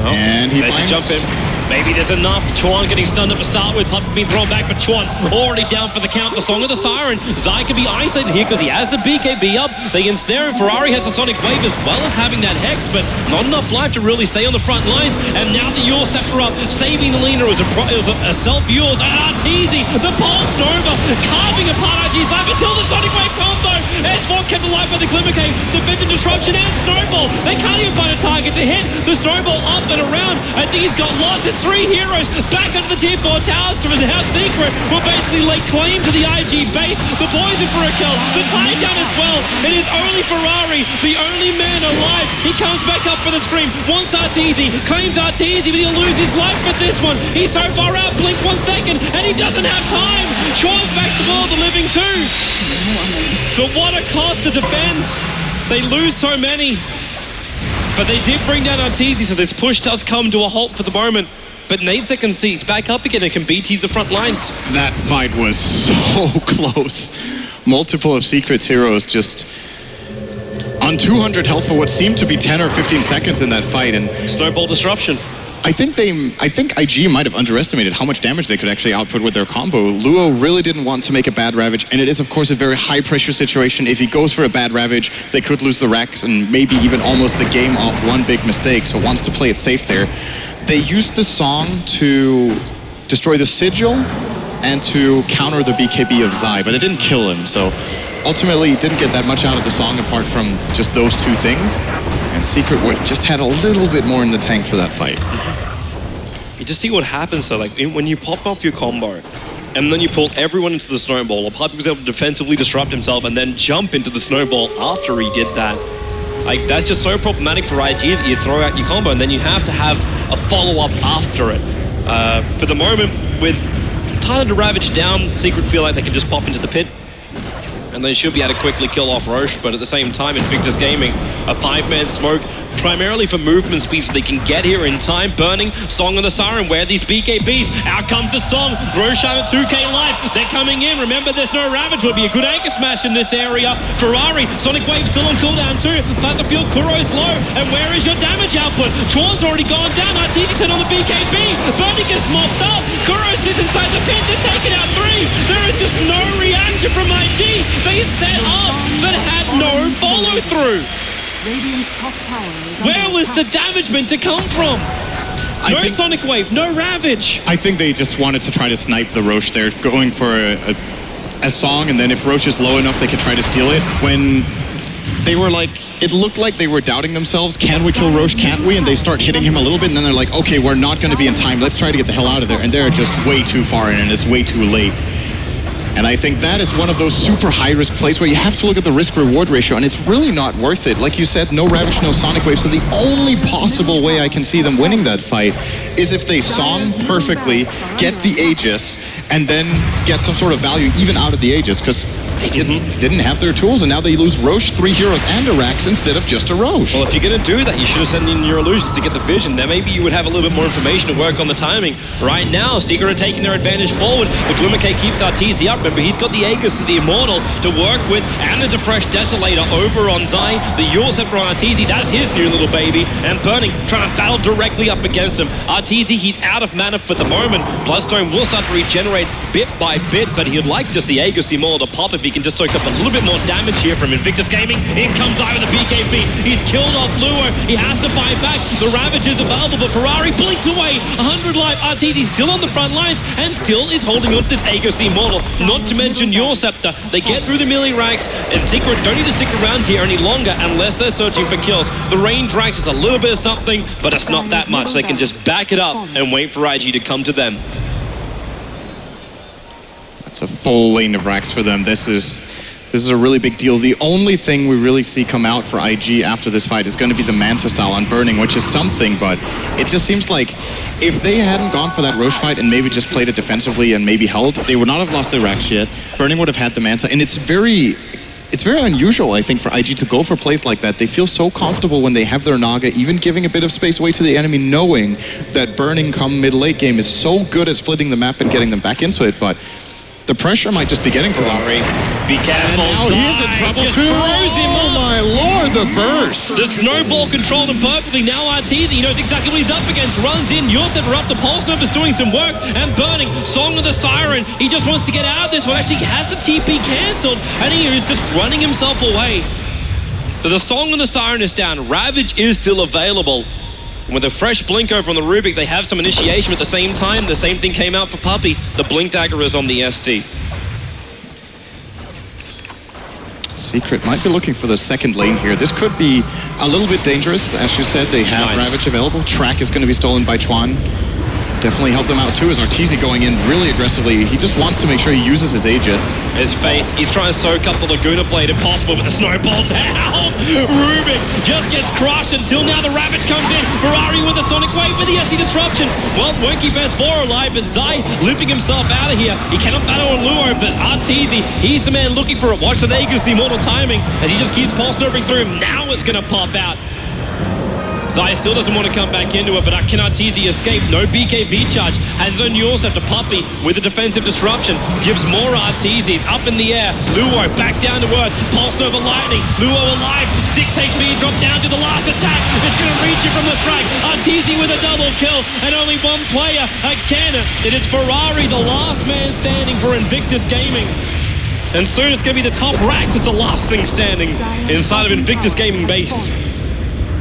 Oh, and he finds... jump in. Maybe there's enough. Chuan getting stunned up to start with. Puppey being thrown back, but Chuan already down for the count. The Song of the Siren. Zai can be isolated here because he has the BKB up. They can snare him. Ferrari has the Sonic Wave as well as having that Hex, but not enough life to really stay on the front lines. And now the Yule Scepter up, saving the leaner. It was a self-Yule's. And Arteezy, the Pulse Nova, carving apart IG's life until the Sonic Wave combo. S4 kept alive by the Glimmer Cave, the Vintage Disruption, and Snowball. They can't even find a target to hit. The Snowball up and around. I think he's got lost. It's 3 heroes back under the tier 4 towers from the House Secret will basically lay claim to the IG base. The boys are for a kill. The tie down as well. It is only Ferrari, the only man alive. He comes back up for the scream. Wants Arteezy, claims Arteezy, but he'll lose his life for this one. He's so far out, blink 1 second, and he doesn't have time. Chuan's back the ball, the living 2. But what a cost to defend. They lose so many. But they did bring down Arteezy, so this push does come to a halt for the moment. But Nades can see he's back up again and can BT the front lines. That fight was so close. Multiple of Secret's heroes just on 200 health for what seemed to be 10 or 15 seconds in that fight. And Snowball Disruption. I think IG might have underestimated how much damage they could actually output with their combo. Luo really didn't want to make a bad Ravage, and it is of course a very high pressure situation. If he goes for a bad Ravage, they could lose the Rex and maybe even almost the game off one big mistake, so wants to play it safe there. They used the song to destroy the Sigil and to counter the BKB of Zai, but it didn't kill him, so ultimately didn't get that much out of the song apart from just those 2 things. And Secret would just had a little bit more in the tank for that fight. You just see what happens though, like when you pop off your combo and then you pull everyone into the Snowball, or Puppey was able to defensively disrupt himself and then jump into the Snowball after he did that. Like, that's just so problematic for IG that you throw out your combo and then you have to have a follow-up after it. For the moment, with Tyler to Ravage down, Secret feel like they can just pop into the pit and they should be able to quickly kill off Roche, but at the same time, Invictus Gaming, a 5-man smoke, primarily for movement speed so they can get here in time. Burning, Song of the Siren, where are these BKBs? Out comes the Song, Roshan at 2k life, they're coming in. Remember, there's no Ravage, would be a good anchor smash in this area. Ferrari, Sonic Wave still on cooldown too, but the field Kuro's low, and where is your damage output? Chuan's already gone down, Arteezy turn on the BKB, Burning gets mopped up, Kuro sits inside the pit, they're taking out 3, there is just no reaction from IG. They set up, but had no follow through. Where was the damage meant to come from? No Sonic Wave, no Ravage. I think they just wanted to try to snipe the Roche there, going for a song, and then if Roche is low enough, they could try to steal it. When they were like, it looked like they were doubting themselves, can we kill Roche, can't we? And they start hitting him a little bit, and then they're like, okay, we're not going to be in time, let's try to get the hell out of there. And they're just way too far in, and it's way too late. And I think that is one of those super high-risk plays where you have to look at the risk-reward ratio, and it's really not worth it. Like you said, no Ravage, no Sonic Wave, so the only possible way I can see them winning that fight is if they song perfectly, get the Aegis, and then get some sort of value even out of the Aegis, because they didn't have their tools, and now they lose Roche, 3 heroes, and a Rax instead of just a Roche. Well, if you're going to do that, you should have sent in your illusions to get the vision. Then maybe you would have a little bit more information to work on the timing. Right now, Secret are taking their advantage forward, but Glimmercake keeps Arteezy up. Remember, he's got the Aegis to the Immortal to work with, and there's a fresh Desolator over on Zai. The Yule Scepter on Arteezy, that's his new little baby, and Burning trying to battle directly up against him. Arteezy, he's out of mana for the moment. Bloodstone will start to regenerate bit by bit, but he'd like just the Aegis, the Immortal to pop if he can just soak up a little bit more damage here from Invictus Gaming. In comes Zai with the BKB. He's killed off Luo. He has to fight back. The Ravage is available, but Ferrari blinks away. 100 life. Arteezy still on the front lines and still is holding on to this Aegis Immortal. Not to mention your Scepter. They get through the melee ranks, and Secret don't need to stick around here any longer unless they're searching for kills. The range ranks is a little bit of something, but it's not that much. They can just back it up and wait for IG to come to them. It's a full lane of racks for them. This is a really big deal. The only thing we really see come out for IG after this fight is going to be the Manta style on Burning, which is something, but it just seems like if they hadn't gone for that Roche fight and maybe just played it defensively and maybe held, they would not have lost their racks yet. Burning would have had the Manta, and it's very unusual, I think, for IG to go for plays like that. They feel so comfortable when they have their Naga, even giving a bit of space away to the enemy, knowing that Burning come mid-late game is so good at splitting the map and getting them back into it, but the pressure might just be getting to them. Be careful. And now he's in trouble too. Oh my lord, the burst. The snowball controlled him perfectly. Now Arteezy, he knows exactly what he's up against. Runs in, Yosef are up. The Pulse Nerve is doing some work. And Burning, Song of the Siren. He just wants to get out of this one. Actually, he has the TP cancelled. And he is just running himself away. So the Song of the Siren is down. Ravage is still available. With a fresh blink over on the Rubik, they have some initiation at the same time. The same thing came out for Puppey. The blink dagger is on the SD. Secret might be looking for the second lane here. This could be a little bit dangerous. As you said, they have Ravage available. Track is going to be stolen by Chuan. Definitely help them out too, as Arteezy going in really aggressively. He just wants to make sure he uses his Aegis. His Faith, he's trying to soak up the Laguna Blade if possible, but the snowball down. Rubik just gets crushed until now the Ravage comes in. Ferrari with the Sonic Wave with the SD Disruption. Well, won't keep S4 alive, but Zai limping himself out of here. He cannot battle on Luo, but Arteezy, he's the man looking for it. Watch the Aegis, the Immortal timing, as he just keeps pulse nerving through him. Now it's going to pop out. Zai still doesn't want to come back into it, but can Arteezy escape? No BKB charge. Has his own Yulsef to Puppey with a defensive disruption. Gives more Arteezy's up in the air. Luo back down to earth. Pulse over lightning. Luo alive. 6 HP drop down to the last attack. It's going to reach him from the strike. Arteezy with a double kill, and only one player again. It is Ferrari, the last man standing for Invictus Gaming. And soon it's going to be the top racks as the last thing standing inside of Invictus Gaming base.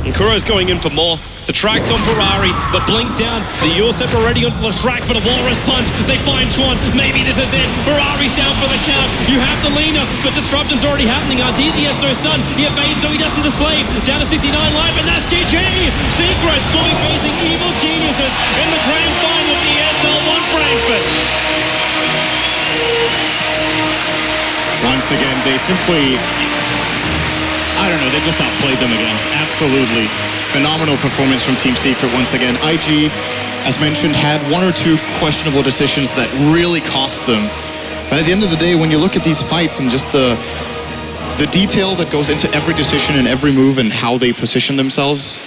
And Kuro's going in for more. The track's on Ferrari, the blink down, the Yosef already onto the track for the Walrus Punch. They find Chuan, maybe this is it. Ferrari's down for the count. You have the leaner, but disruption's already happening. Arteezy has no stun. He evades, so he doesn't display. Down to 69 life, and that's GG! Secret will be facing evil geniuses in the grand final of the ESL One Frankfurt. Once again, they simply, I don't know, they just outplayed them again. Absolutely. Phenomenal performance from Team Secret once again. IG, as mentioned, had 1 or 2 questionable decisions that really cost them. But at the end of the day, when you look at these fights and just the detail that goes into every decision and every move and how they position themselves,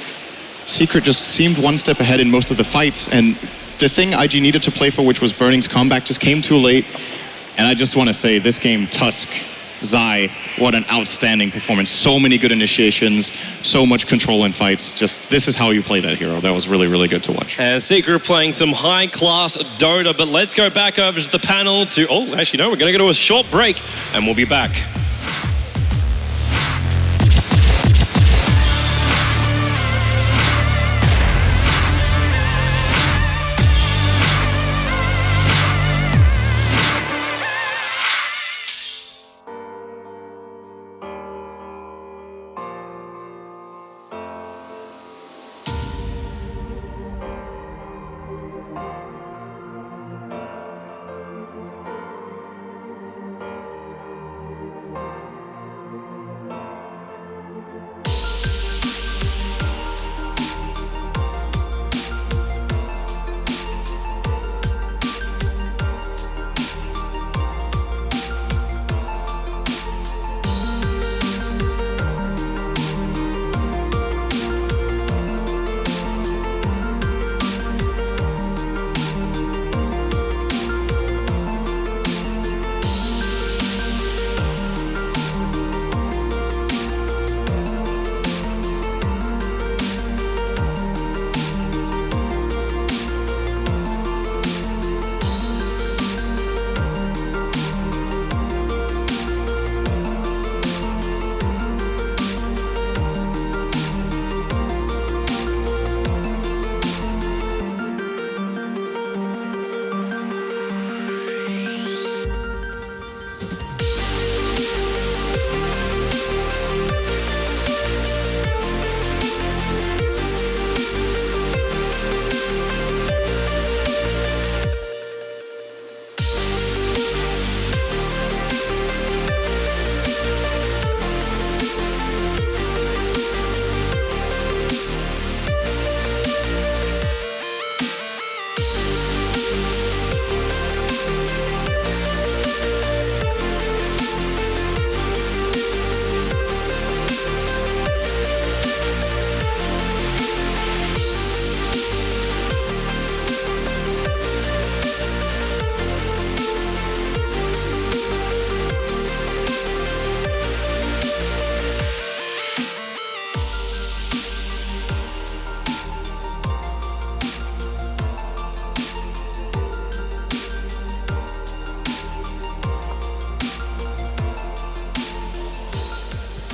Secret just seemed one step ahead in most of the fights. And the thing IG needed to play for, which was Burning's comeback, just came too late. And I just want to say, this game, Tusk, Zai, what an outstanding performance. So many good initiations, so much control in fights. Just, this is how you play that hero. That was really, really good to watch. And Secret playing some high-class Dota, but let's go back over to the panel to, oh, actually, no, we're going to go to a short break, and we'll be back.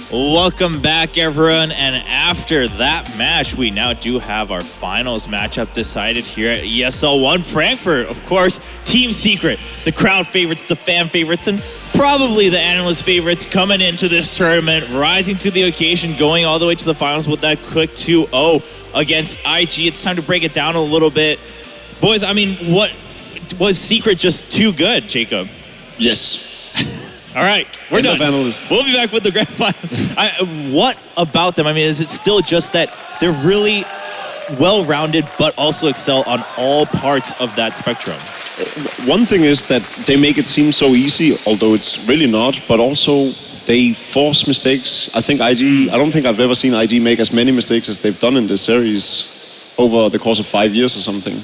Welcome back, everyone. And after that match, we now do have our finals matchup decided here at ESL One Frankfurt. Of course, Team Secret, the crowd favorites, the fan favorites, and probably the analyst favorites coming into this tournament, rising to the occasion, going all the way to the finals with that quick 2-0 against IG. It's time to break it down a little bit. Boys, I mean, what was Secret just too good, Jacob? Yes. All right, we're done. Analyst. We'll be back with the grand final. What about them? I mean, is it still just that they're really well-rounded, but also excel on all parts of that spectrum? One thing is that they make it seem so easy, although it's really not, but also they force mistakes. I don't think I've ever seen IG make as many mistakes as they've done in this series over the course of 5 years or something.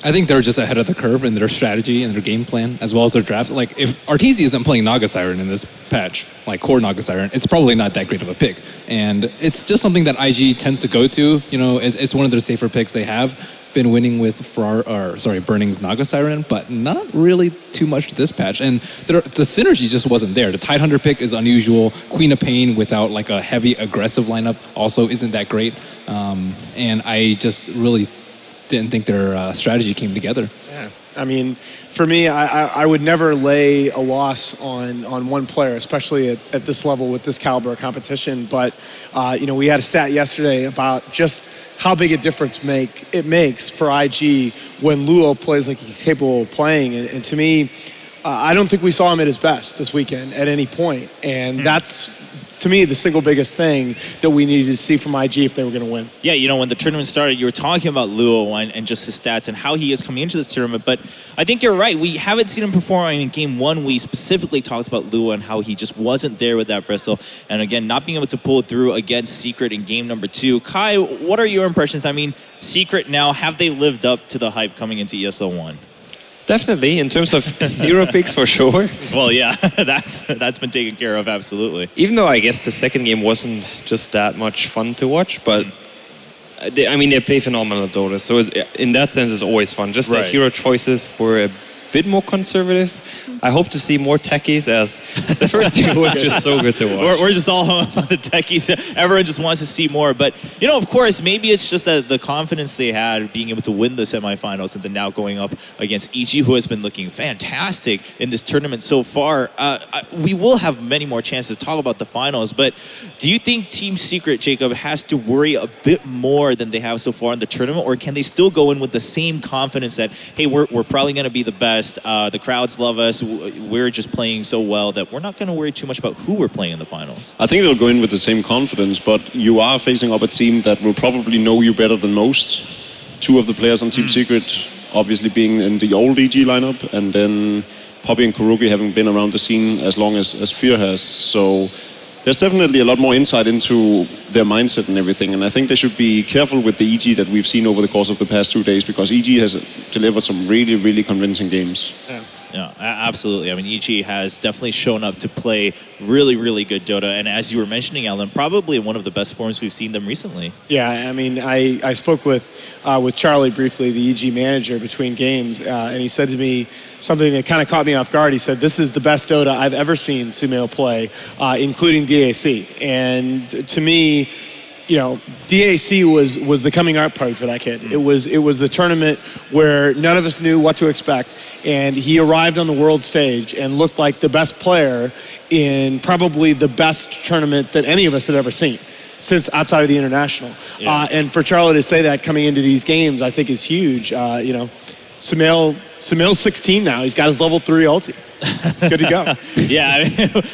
I think they're just ahead of the curve in their strategy and their game plan, as well as their draft. Like, if Arteezy isn't playing Naga Siren in this patch, like core Naga Siren, it's probably not that great of a pick. And it's just something that IG tends to go to. You know, it's one of their safer picks. They have been winning with Burning's Naga Siren, but not really too much this patch. And the synergy just wasn't there. The Tidehunter pick is unusual. Queen of Pain without like a heavy aggressive lineup also isn't that great. And I just really didn't think their strategy came together. Yeah, I mean, for me, I would never lay a loss on one player, especially at this level with this caliber of competition. But you know, we had a stat yesterday about just how big a difference it makes for IG when Luo plays like he's capable of playing. And to me, I don't think we saw him at his best this weekend at any point. And that's, to me, the single biggest thing that we needed to see from IG if they were going to win. Yeah, you know, when the tournament started, you were talking about Luo and just his stats and how he is coming into this tournament. But I think you're right. We haven't seen him perform. I mean, in game one, we specifically talked about Luo and how he just wasn't there with that bristle. And again, not being able to pull through against Secret in game number 2. Kai, what are your impressions? I mean, Secret now, have they lived up to the hype coming into ESL One? Definitely, in terms of hero picks, for sure. Well, yeah, that's been taken care of, absolutely. Even though I guess the second game wasn't just that much fun to watch, but they play phenomenal Dota, so in that sense, it's always fun. Just the hero choices were a bit more conservative. I hope to see more techies, as the first game was just so good to watch. We're just all hung up on the techies. Everyone just wants to see more. But, you know, of course, maybe it's just that the confidence they had being able to win the semifinals and then now going up against EG, who has been looking fantastic in this tournament so far. We will have many more chances to talk about the finals, but do you think Team Secret, Jacob, has to worry a bit more than they have so far in the tournament, or can they still go in with the same confidence that, hey, we're probably going to be the best, the crowds love us, we're just playing so well that we're not going to worry too much about who we're playing in the finals? I think they'll go in with the same confidence, but you are facing up a team that will probably know you better than most. 2 of the players on Team Secret obviously being in the old EG lineup, and then Poppy and Kuroki having been around the scene as long as Fear has. So there's definitely a lot more insight into their mindset and everything, and I think they should be careful with the EG that we've seen over the course of the past 2 days, because EG has delivered some really, really convincing games. Yeah, absolutely. I mean, EG has definitely shown up to play really, really good Dota. And as you were mentioning, Alan, probably in one of the best forms we've seen them recently. Yeah, I mean, I spoke with Charlie briefly, the EG manager, between games, and he said to me something that kind of caught me off guard. He said, "This is the best Dota I've ever seen Sumail play, including DAC." And to me, you know, DAC was the coming out party for that kid. It was the tournament where none of us knew what to expect, and he arrived on the world stage and looked like the best player in probably the best tournament that any of us had ever seen since outside of the international. Yeah. And for Charlie to say that coming into these games, I think is huge. You know, Sumail's 16 now. He's got his level 3 ulti. It's good to go. Yeah,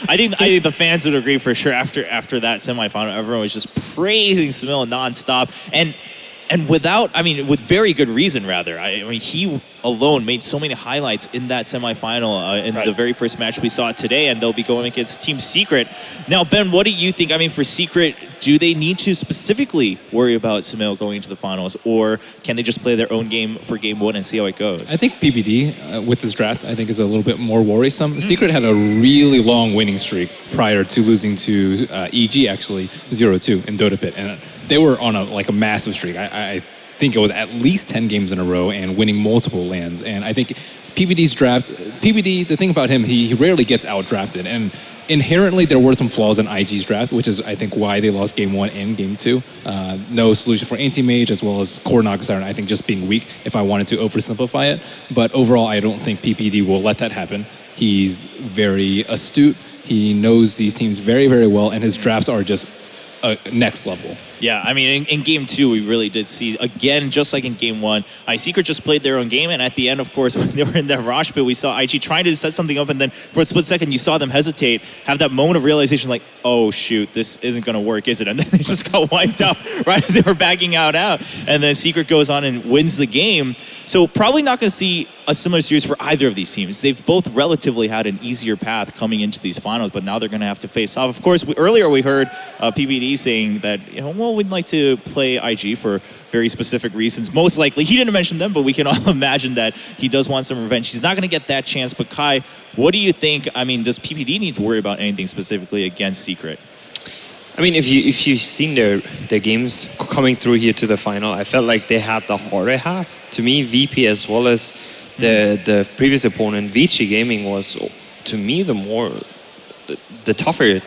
I think the fans would agree for sure. After that semifinal, everyone was just praising Sumail nonstop, and with very good reason. Rather, I mean, he alone made so many highlights in that semifinal in the very first match we saw today, and they'll be going against Team Secret. Now, Ben, what do you think? I mean, for Secret, do they need to specifically worry about Sumail going into the finals, or can they just play their own game for game 1 and see how it goes? I think PPD with this draft, I think, is a little bit more worrisome. Secret had a really long winning streak prior to losing to EG, actually 0-2 in Dota Pit, and they were on a massive streak. I think it was at least 10 games in a row and winning multiple lands. And I think PBD's draft, PBD, the thing about him, he rarely gets outdrafted. And inherently, there were some flaws in IG's draft, which is, I think, why they lost Game 1 and Game 2. No solution for anti-mage, as well as core Naga Siren, I think, just being weak if I wanted to oversimplify it. But overall, I don't think PPD will let that happen. He's very astute. He knows these teams very, very well, and his drafts are just next level. Yeah, I mean, in Game 2, we really did see, again, just like in Game 1, Secret just played their own game, and at the end, of course, when they were in that Rosh pit, we saw IG trying to set something up, and then for a split second, you saw them hesitate, have that moment of realization like, oh, shoot, this isn't going to work, is it? And then they just got wiped out right as they were backing out, and then Secret goes on and wins the game. So probably not going to see a similar series for either of these teams. They've both relatively had an easier path coming into these finals, but now they're going to have to face off. Of course, earlier we heard PBD saying that, well, we'd like to play IG for very specific reasons. Most likely, he didn't mention them, but we can all imagine that he does want some revenge. He's not going to get that chance. But Kai, what do you think? I mean, does PPD need to worry about anything specifically against Secret? I mean, if you've seen their games coming through here to the final, I felt like they had the harder half. To me, VP as well as the previous opponent, Vici Gaming, was to me the tougher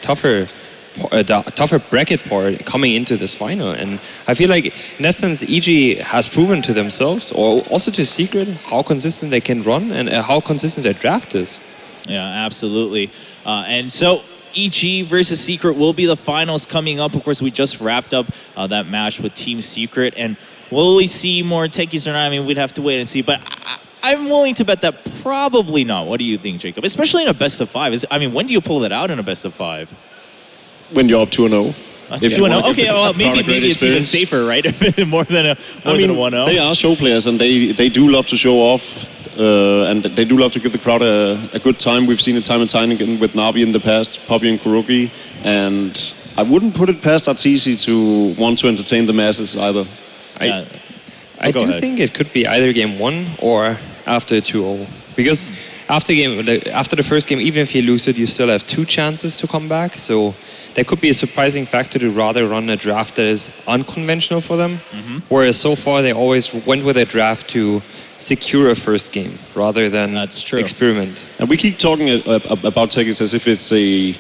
bracket part coming into this final. And I feel like in that sense, EG has proven to themselves, or also to Secret, how consistent they can run and how consistent their draft is. Yeah, absolutely. And so EG versus Secret will be the finals coming up. Of course, we just wrapped up that match with Team Secret. And will we see more techies or not? I mean, we'd have to wait and see. But I'm willing to bet that probably not. What do you think, Jacob? Especially in a best of 5. I mean, when do you pull that out in a best of 5? When you're up 2-0. Okay, well, maybe it's even safer, right? more than a 1-0. They are show players, and they do love to show off, and they do love to give the crowd a good time. We've seen it time and time again with Navi in the past, Poppy and Kuroki, and I wouldn't put it past Arteezy to want to entertain the masses either. I do think it could be either Game 1 or after 2-0, because after the first game, even if you lose it, you still have 2 chances to come back. So that could be a surprising factor to rather run a draft that is unconventional for them. Whereas so far they always went with a draft to secure a first game rather than experiment. And we keep talking about techies as if it's a...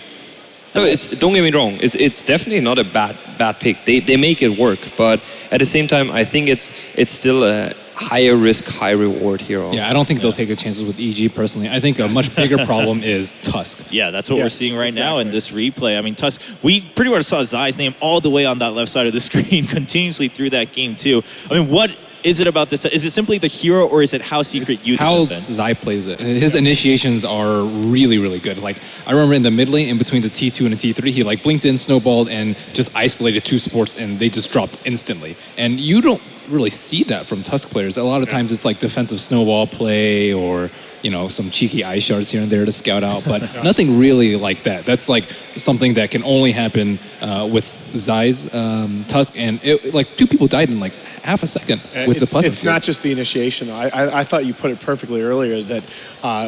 No, don't get me wrong. It's definitely not a bad pick. They make it work, but at the same time, I think it's still a higher risk, high reward hero. Yeah, I don't think they'll take the chances with EG personally. I think a much bigger problem is Tusk. Yeah, that's what we're seeing right now in this replay. I mean, Tusk, we pretty much saw Zai's name all the way on that left side of the screen continuously through that game too. I mean, what is it about this? Is it simply the hero, or is it how Secret uses it? How Zai plays it. His initiations are really, really good. Like, I remember in the mid lane, in between the T2 and the T3, he like blinked in, snowballed, and just isolated 2 supports, and they just dropped instantly. And you don't really see that from Tusk players. A lot of times it's like defensive snowball play, or some cheeky ice shards here and there to scout out, but nothing really like that. That's like something that can only happen with Zai's Tusk, and like 2 people died in like half a second with the plus. It's not just the initiation, though. I thought you put it perfectly earlier that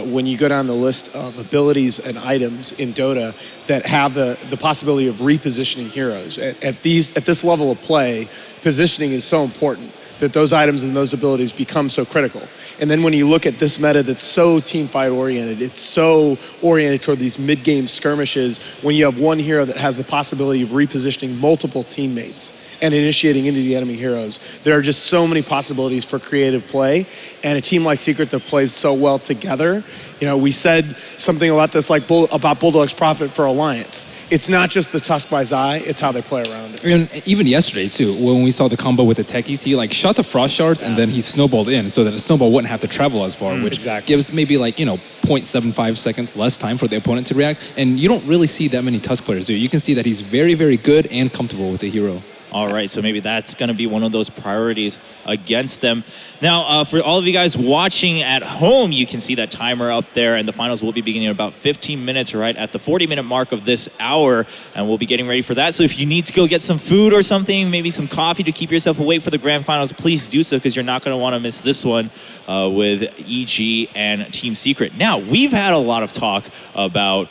when you go down the list of abilities and items in Dota that have the possibility of repositioning heroes, at this level of play, positioning is so important that those items and those abilities become so critical. And then when you look at this meta that's so team fight oriented, it's so oriented toward these mid-game skirmishes, when you have one hero that has the possibility of repositioning multiple teammates and initiating into the enemy heroes, there are just so many possibilities for creative play. And a team like Secret that plays so well together, we said something about this like about Bulldog's Prophet for Alliance. It's not just the Tusk by Zai, it's how they play around it. And even yesterday, too, when we saw the combo with the techies, he like shot the frost shards and then he snowballed in so that the snowball wouldn't have to travel as far, which gives maybe like, 0.75 seconds less time for the opponent to react. And you don't really see that many Tusk players do. You can see that he's very, very good and comfortable with the hero. All right, so maybe that's going to be one of those priorities against them. Now, for all of you guys watching at home, you can see that timer up there, and the finals will be beginning in about 15 minutes, right at the 40-minute mark of this hour, and we'll be getting ready for that. So if you need to go get some food or something, maybe some coffee to keep yourself awake for the grand finals, please do so, because you're not going to want to miss this one with EG and Team Secret. Now, we've had a lot of talk about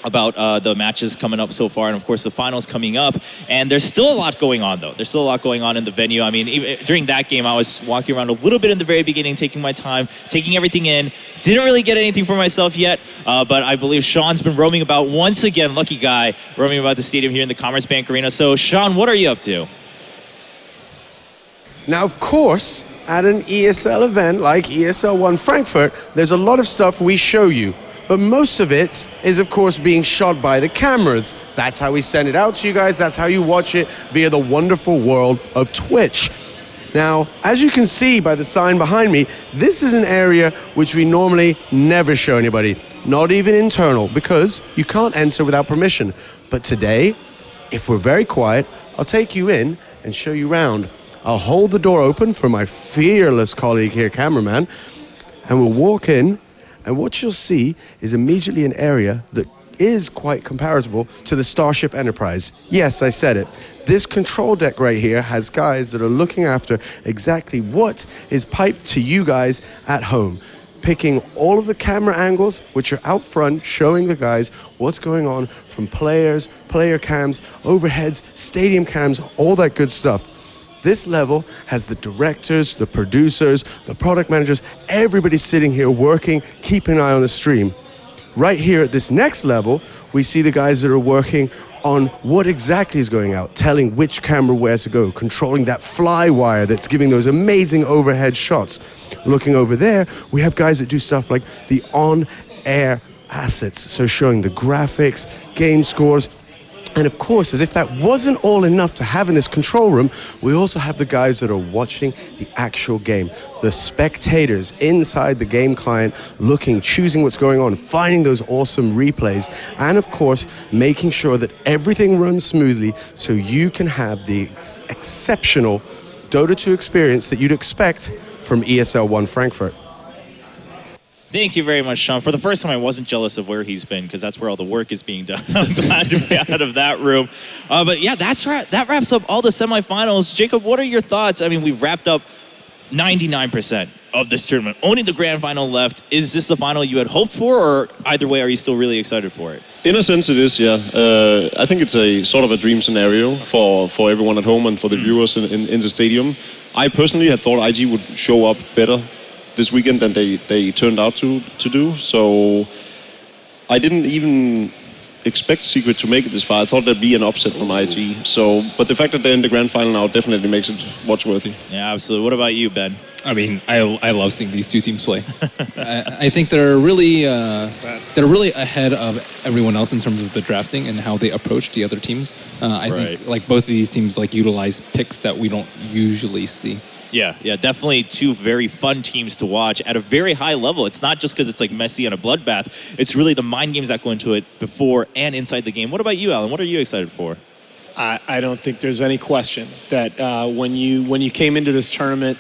about the matches coming up so far, and of course the finals coming up. And there's still a lot going on, though. There's still a lot going on in the venue. I mean, even during that game, I was walking around a little bit in the very beginning, taking my time, taking everything in. Didn't really get anything for myself yet, but I believe Sean's been roaming about once again, lucky guy, roaming about the stadium here in the Commerzbank-Arena. So, Sean, what are you up to? Now, of course, at an ESL event like ESL One Frankfurt, there's a lot of stuff we show you. But most of it is, of course, being shot by the cameras. That's how we send it out to you guys. That's how you watch it via the wonderful world of Twitch. Now, as you can see by the sign behind me, this is an area which we normally never show anybody, not even internal, because you can't enter without permission. But today, if we're very quiet, I'll take you in and show you around. I'll hold the door open for my fearless colleague here, cameraman, and we'll walk in. And what you'll see is immediately an area that is quite comparable to the Starship Enterprise. Yes, I said it. This control deck right here has guys that are looking after exactly what is piped to you guys at home. Picking all of the camera angles, which are out front, showing the guys what's going on from players, player cams, overheads, stadium cams, all that good stuff. This level has the directors, the producers, the product managers, everybody sitting here working, keeping an eye on the stream. Right here at this next level, we see the guys that are working on what exactly is going out, telling which camera where to go, controlling that fly wire that's giving those amazing overhead shots. Looking over there, we have guys that do stuff like the on-air assets, so showing the graphics, game scores. And of course, as if that wasn't all enough to have in this control room, we also have the guys that are watching the actual game. The spectators inside the game client looking, choosing what's going on, finding those awesome replays, and of course, making sure that everything runs smoothly so you can have the exceptional Dota 2 experience that you'd expect from ESL One Frankfurt. Thank you very much, Sean. For the first time, I wasn't jealous of where he's been, because that's where all the work is being done. I'm glad to be out of that room. But yeah, that wraps up all the semifinals. Jacob, what are your thoughts? I mean, we've wrapped up 99% of this tournament. Only the grand final left. Is this the final you had hoped for, or either way, are you still really excited for it? In a sense, it is, yeah. I think it's a sort of a dream scenario for everyone at home and for the viewers in the stadium. I personally had thought IG would show up better this weekend than they turned out to do. So I didn't even expect Secret to make it this far. I thought there'd be an upset from IG. So, but the fact that they're in the grand final now definitely makes it watch-worthy. Yeah, absolutely. What about you, Ben? I mean, I love seeing these two teams play. I think they're really ahead of everyone else in terms of the drafting and how they approach the other teams. I think like both of these teams like utilize picks that we don't usually see. Yeah, definitely two very fun teams to watch at a very high level. It's not just because it's like messy and a bloodbath. It's really the mind games that go into it before and inside the game. What about you, Alan? What are you excited for? I don't think there's any question that when you came into this tournament,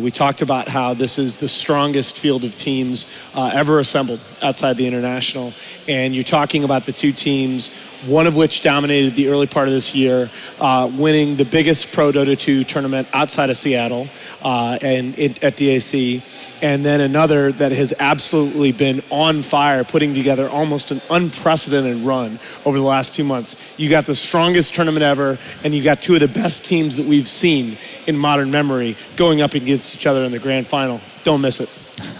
we talked about how this is the strongest field of teams ever assembled outside the international. And you're talking about the two teams, one of which dominated the early part of this year, winning the biggest Pro Dota 2 tournament outside of Seattle and at DAC. And then another that has absolutely been on fire, putting together almost an unprecedented run over the last 2 months. You got the strongest tournament ever, and you got two of the best teams that we've seen in modern memory going up against each other in the grand final. Don't miss it.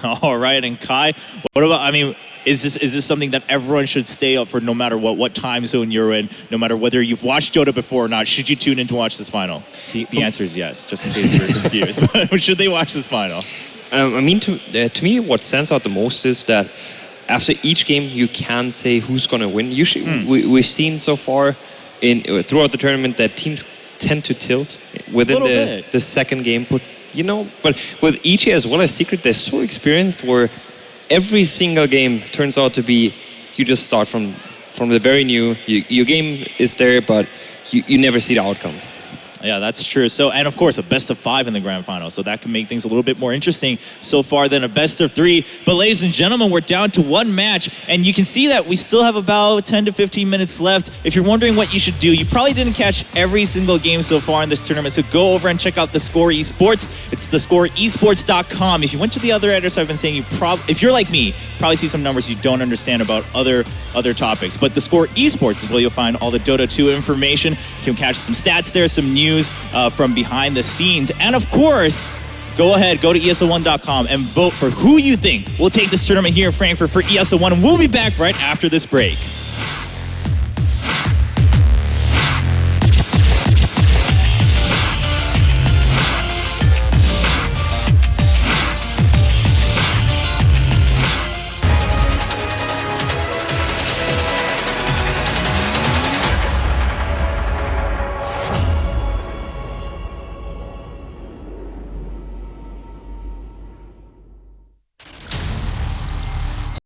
All right, and Kai, what about, I mean, is this something that everyone should stay up for no matter what time zone you're in, no matter whether you've watched Dota before or not? Should you tune in to watch this final? The answer is yes, just in case you're confused. But should they watch this final? I mean, to me, what stands out the most is that after each game, you can say who's going to win. Usually, we've seen so far throughout the tournament that teams tend to tilt within the second game. But with EG as well as Secret, they're so experienced where every single game turns out to be you just start from the very new. Your game is there, but you never see the outcome. Yeah, that's true. So, and of course, a best of 5 in the grand final. So that can make things a little bit more interesting so far than a best of 3. But ladies and gentlemen, we're down to 1 match. And you can see that we still have about 10 to 15 minutes left. If you're wondering what you should do, you probably didn't catch every single game so far in this tournament. So go over and check out theScore eSports. It's theScoreEsports.com. If you went to the other address I've been saying, if you're like me, probably see some numbers you don't understand about other topics. But theScore eSports is where you'll find all the Dota 2 information. You can catch some stats there, some news from behind the scenes. And of course, go ahead, go to ESL1.com and vote for who you think will take this tournament here in Frankfurt for ESL One. And we'll be back right after this break.